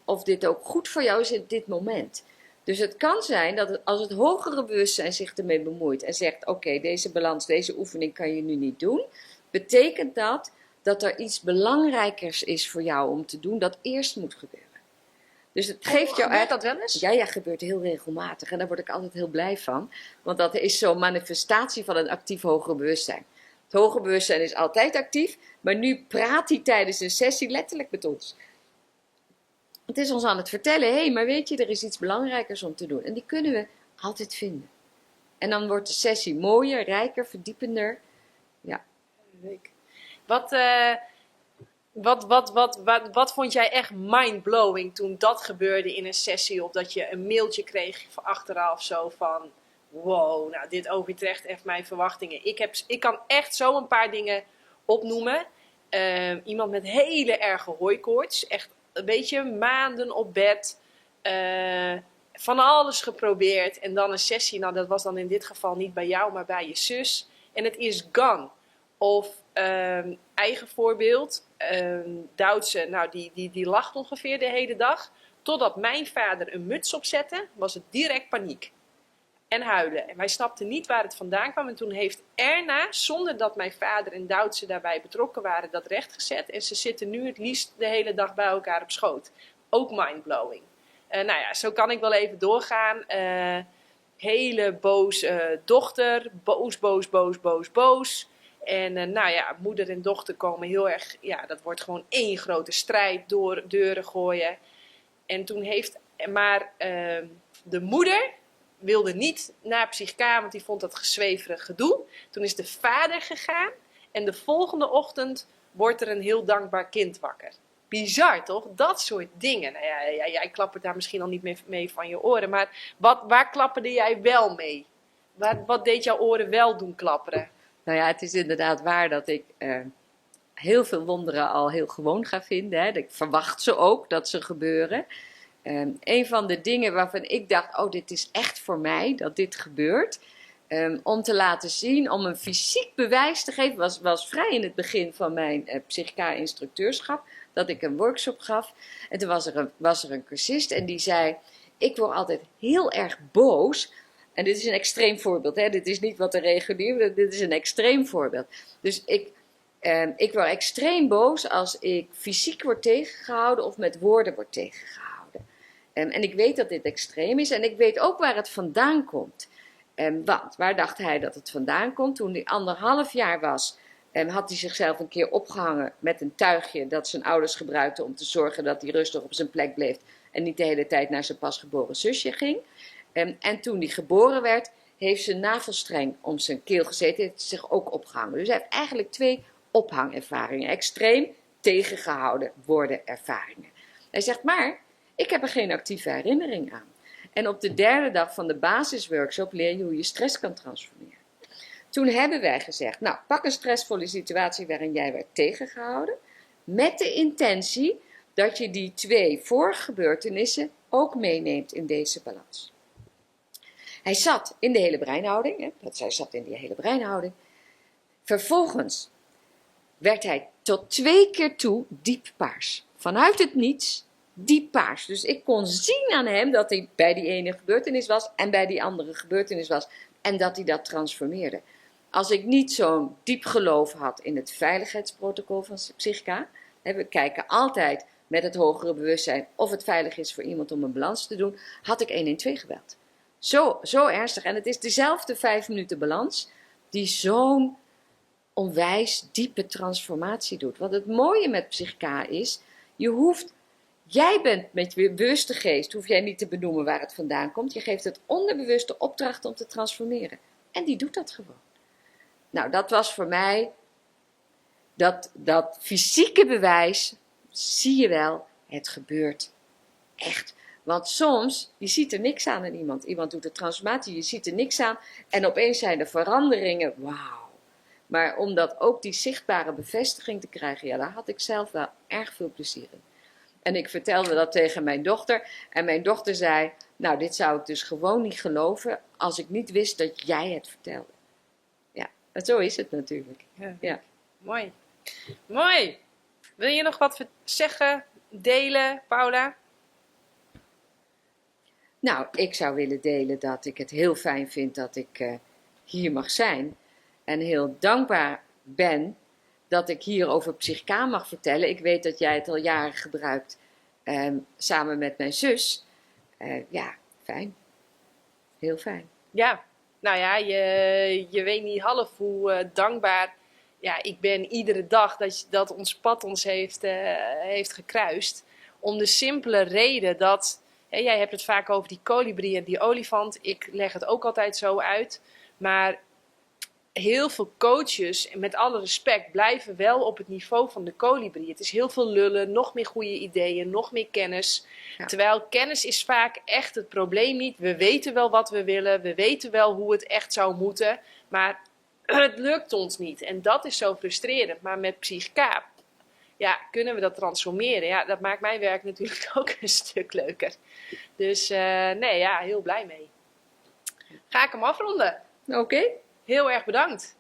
of dit ook goed voor jou is in dit moment. Dus het kan zijn dat als het hogere bewustzijn zich ermee bemoeit en zegt, oké, deze balans, deze oefening kan je nu niet doen, betekent dat er iets belangrijkers is voor jou om te doen dat eerst moet gebeuren. Dus het geeft jou gebeurt dat wel eens? Ja, gebeurt heel regelmatig. En daar word ik altijd heel blij van. Want dat is zo'n manifestatie van een actief hoger bewustzijn. Het hoger bewustzijn is altijd actief. Maar nu praat hij tijdens een sessie letterlijk met ons. Het is ons aan het vertellen. Hé, maar weet je, er is iets belangrijkers om te doen. En die kunnen we altijd vinden. En dan wordt de sessie mooier, rijker, verdiepender. Ja. Wat vond jij echt mindblowing toen dat gebeurde in een sessie? Of dat je een mailtje kreeg van achteraf zo van, wow, nou dit overtreft echt mijn verwachtingen. Ik kan echt zo een paar dingen opnoemen. Iemand met hele erge hooikoorts. Echt een beetje maanden op bed. van alles geprobeerd. En dan een sessie, nou dat was dan in dit geval niet bij jou, maar bij je zus. En het is gone. Of eigen voorbeeld, Duitse, nou die lacht ongeveer de hele dag. Totdat mijn vader een muts opzette, was het direct paniek. En huilen. En wij snapten niet waar het vandaan kwam. En toen heeft Erna, zonder dat mijn vader en Duitse daarbij betrokken waren, dat rechtgezet. En ze zitten nu het liefst de hele dag bij elkaar op schoot. Ook mindblowing. Nou ja, zo kan ik wel even doorgaan. Hele boze dochter. Boos. En nou ja, moeder en dochter komen heel erg... Ja, dat wordt gewoon één grote strijd door deuren gooien. En toen heeft... Maar de moeder wilde niet naar psychica, want die vond dat gezweverig gedoe. Toen is de vader gegaan. En de volgende ochtend wordt er een heel dankbaar kind wakker. Bizar, toch? Dat soort dingen. Nou ja, jij klappert daar misschien al niet mee van je oren. Maar waar klapperde jij wel mee? Wat deed jouw oren wel doen klapperen? Nou ja, het is inderdaad waar dat ik heel veel wonderen al heel gewoon ga vinden. Hè. Ik verwacht ze ook, dat ze gebeuren. Een van de dingen waarvan ik dacht, oh, dit is echt voor mij, dat dit gebeurt. Om te laten zien, om een fysiek bewijs te geven, was vrij in het begin van mijn psychica-instructeurschap, dat ik een workshop gaf. En toen was er een cursist en die zei, ik word altijd heel erg boos. En dit is een extreem voorbeeld, hè? Dit is niet wat de regulier, dit is een extreem voorbeeld. Dus ik word extreem boos als ik fysiek word tegengehouden of met woorden word tegengehouden. En ik weet dat dit extreem is en ik weet ook waar het vandaan komt. Want waar dacht hij dat het vandaan komt? Toen hij 1,5 jaar was, had hij zichzelf een keer opgehangen met een tuigje dat zijn ouders gebruikten om te zorgen dat hij rustig op zijn plek bleef en niet de hele tijd naar zijn pasgeboren zusje ging. En toen hij geboren werd, heeft zijn navelstreng om zijn keel gezeten, heeft zich ook opgehangen. Dus hij heeft eigenlijk 2 ophangervaringen. Extreem tegengehouden worden ervaringen. Hij zegt, maar ik heb er geen actieve herinnering aan. En op de 3e dag van de basisworkshop leer je hoe je stress kan transformeren. Toen hebben wij gezegd, nou, pak een stressvolle situatie waarin jij werd tegengehouden, met de intentie dat je die 2 voorgebeurtenissen ook meeneemt in deze balans. Hij zat in de hele breinhouding, hij zat in die hele breinhouding. Vervolgens werd hij tot 2 keer toe diep paars. Vanuit het niets, diep paars. Dus ik kon zien aan hem dat hij bij die ene gebeurtenis was en bij die andere gebeurtenis was. En dat hij dat transformeerde. Als ik niet zo'n diep geloof had in het veiligheidsprotocol van psychica. We kijken altijd met het hogere bewustzijn of het veilig is voor iemand om een balans te doen. Had ik 112 gebeld. Zo ernstig. En het is dezelfde 5 minuten balans die zo'n onwijs diepe transformatie doet. Wat het mooie met psychica is, jij bent met je bewuste geest, hoef jij niet te benoemen waar het vandaan komt. Je geeft het onderbewuste opdracht om te transformeren. En die doet dat gewoon. Nou, dat was voor mij dat fysieke bewijs, zie je wel, het gebeurt echt. Want soms, je ziet er niks aan in iemand. Iemand doet de transformatie, je ziet er niks aan. En opeens zijn er veranderingen, wauw. Maar om dat ook die zichtbare bevestiging te krijgen, ja, daar had ik zelf wel erg veel plezier in. En ik vertelde dat tegen mijn dochter. En mijn dochter zei, nou, dit zou ik dus gewoon niet geloven als ik niet wist dat jij het vertelde. Ja, en zo is het natuurlijk. Ja. Mooi. Mooi. Wil je nog wat zeggen, delen, Paula? Nou, ik zou willen delen dat ik het heel fijn vind dat ik hier mag zijn. En heel dankbaar ben dat ik hier over psychica mag vertellen. Ik weet dat jij het al jaren gebruikt samen met mijn zus. Ja, fijn. Heel fijn. Ja, nou ja, je weet niet half hoe dankbaar ik ben iedere dag dat ons pad ons heeft gekruist. Om de simpele reden dat, jij hebt het vaak over die kolibrie en die olifant. Ik leg het ook altijd zo uit. Maar heel veel coaches, en met alle respect, blijven wel op het niveau van de kolibrie. Het is heel veel lullen, nog meer goede ideeën, nog meer kennis. Ja. Terwijl kennis is vaak echt het probleem niet. We weten wel wat we willen, we weten wel hoe het echt zou moeten, maar het lukt ons niet. En dat is zo frustrerend. Maar met psychica ja, kunnen we dat transformeren? Ja, dat maakt mijn werk natuurlijk ook een stuk leuker. Dus nee, ja, heel blij mee. Ga ik hem afronden. Oké. Heel erg bedankt.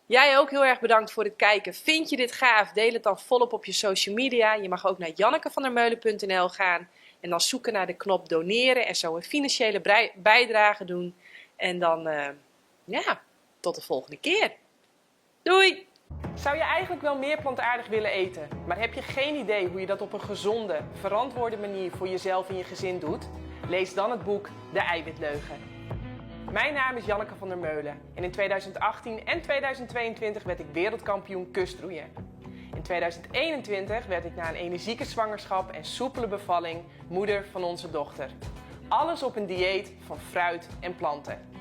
Jij ook heel erg bedankt voor het kijken. Vind je dit gaaf? Deel het dan volop op je social media. Je mag ook naar jannekevandermeulen.nl gaan en dan zoeken naar de knop doneren en zo een financiële bijdrage doen. En dan, ja, tot de volgende keer. Doei! Zou je eigenlijk wel meer plantaardig willen eten, maar heb je geen idee hoe je dat op een gezonde, verantwoorde manier voor jezelf en je gezin doet? Lees dan het boek De Eiwitleugen. Mijn naam is Janneke van der Meulen en in 2018 en 2022 werd ik wereldkampioen kustroeien. In 2021 werd ik na een energieke zwangerschap en soepele bevalling moeder van onze dochter. Alles op een dieet van fruit en planten.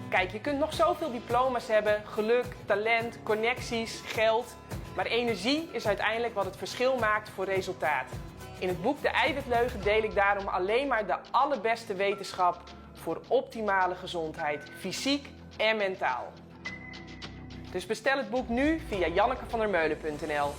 Kijk, je kunt nog zoveel diploma's hebben, geluk, talent, connecties, geld. Maar energie is uiteindelijk wat het verschil maakt voor resultaat. In het boek De Eiwitleugen deel ik daarom alleen maar de allerbeste wetenschap voor optimale gezondheid, fysiek en mentaal. Dus bestel het boek nu via jannekevandermeulen.nl.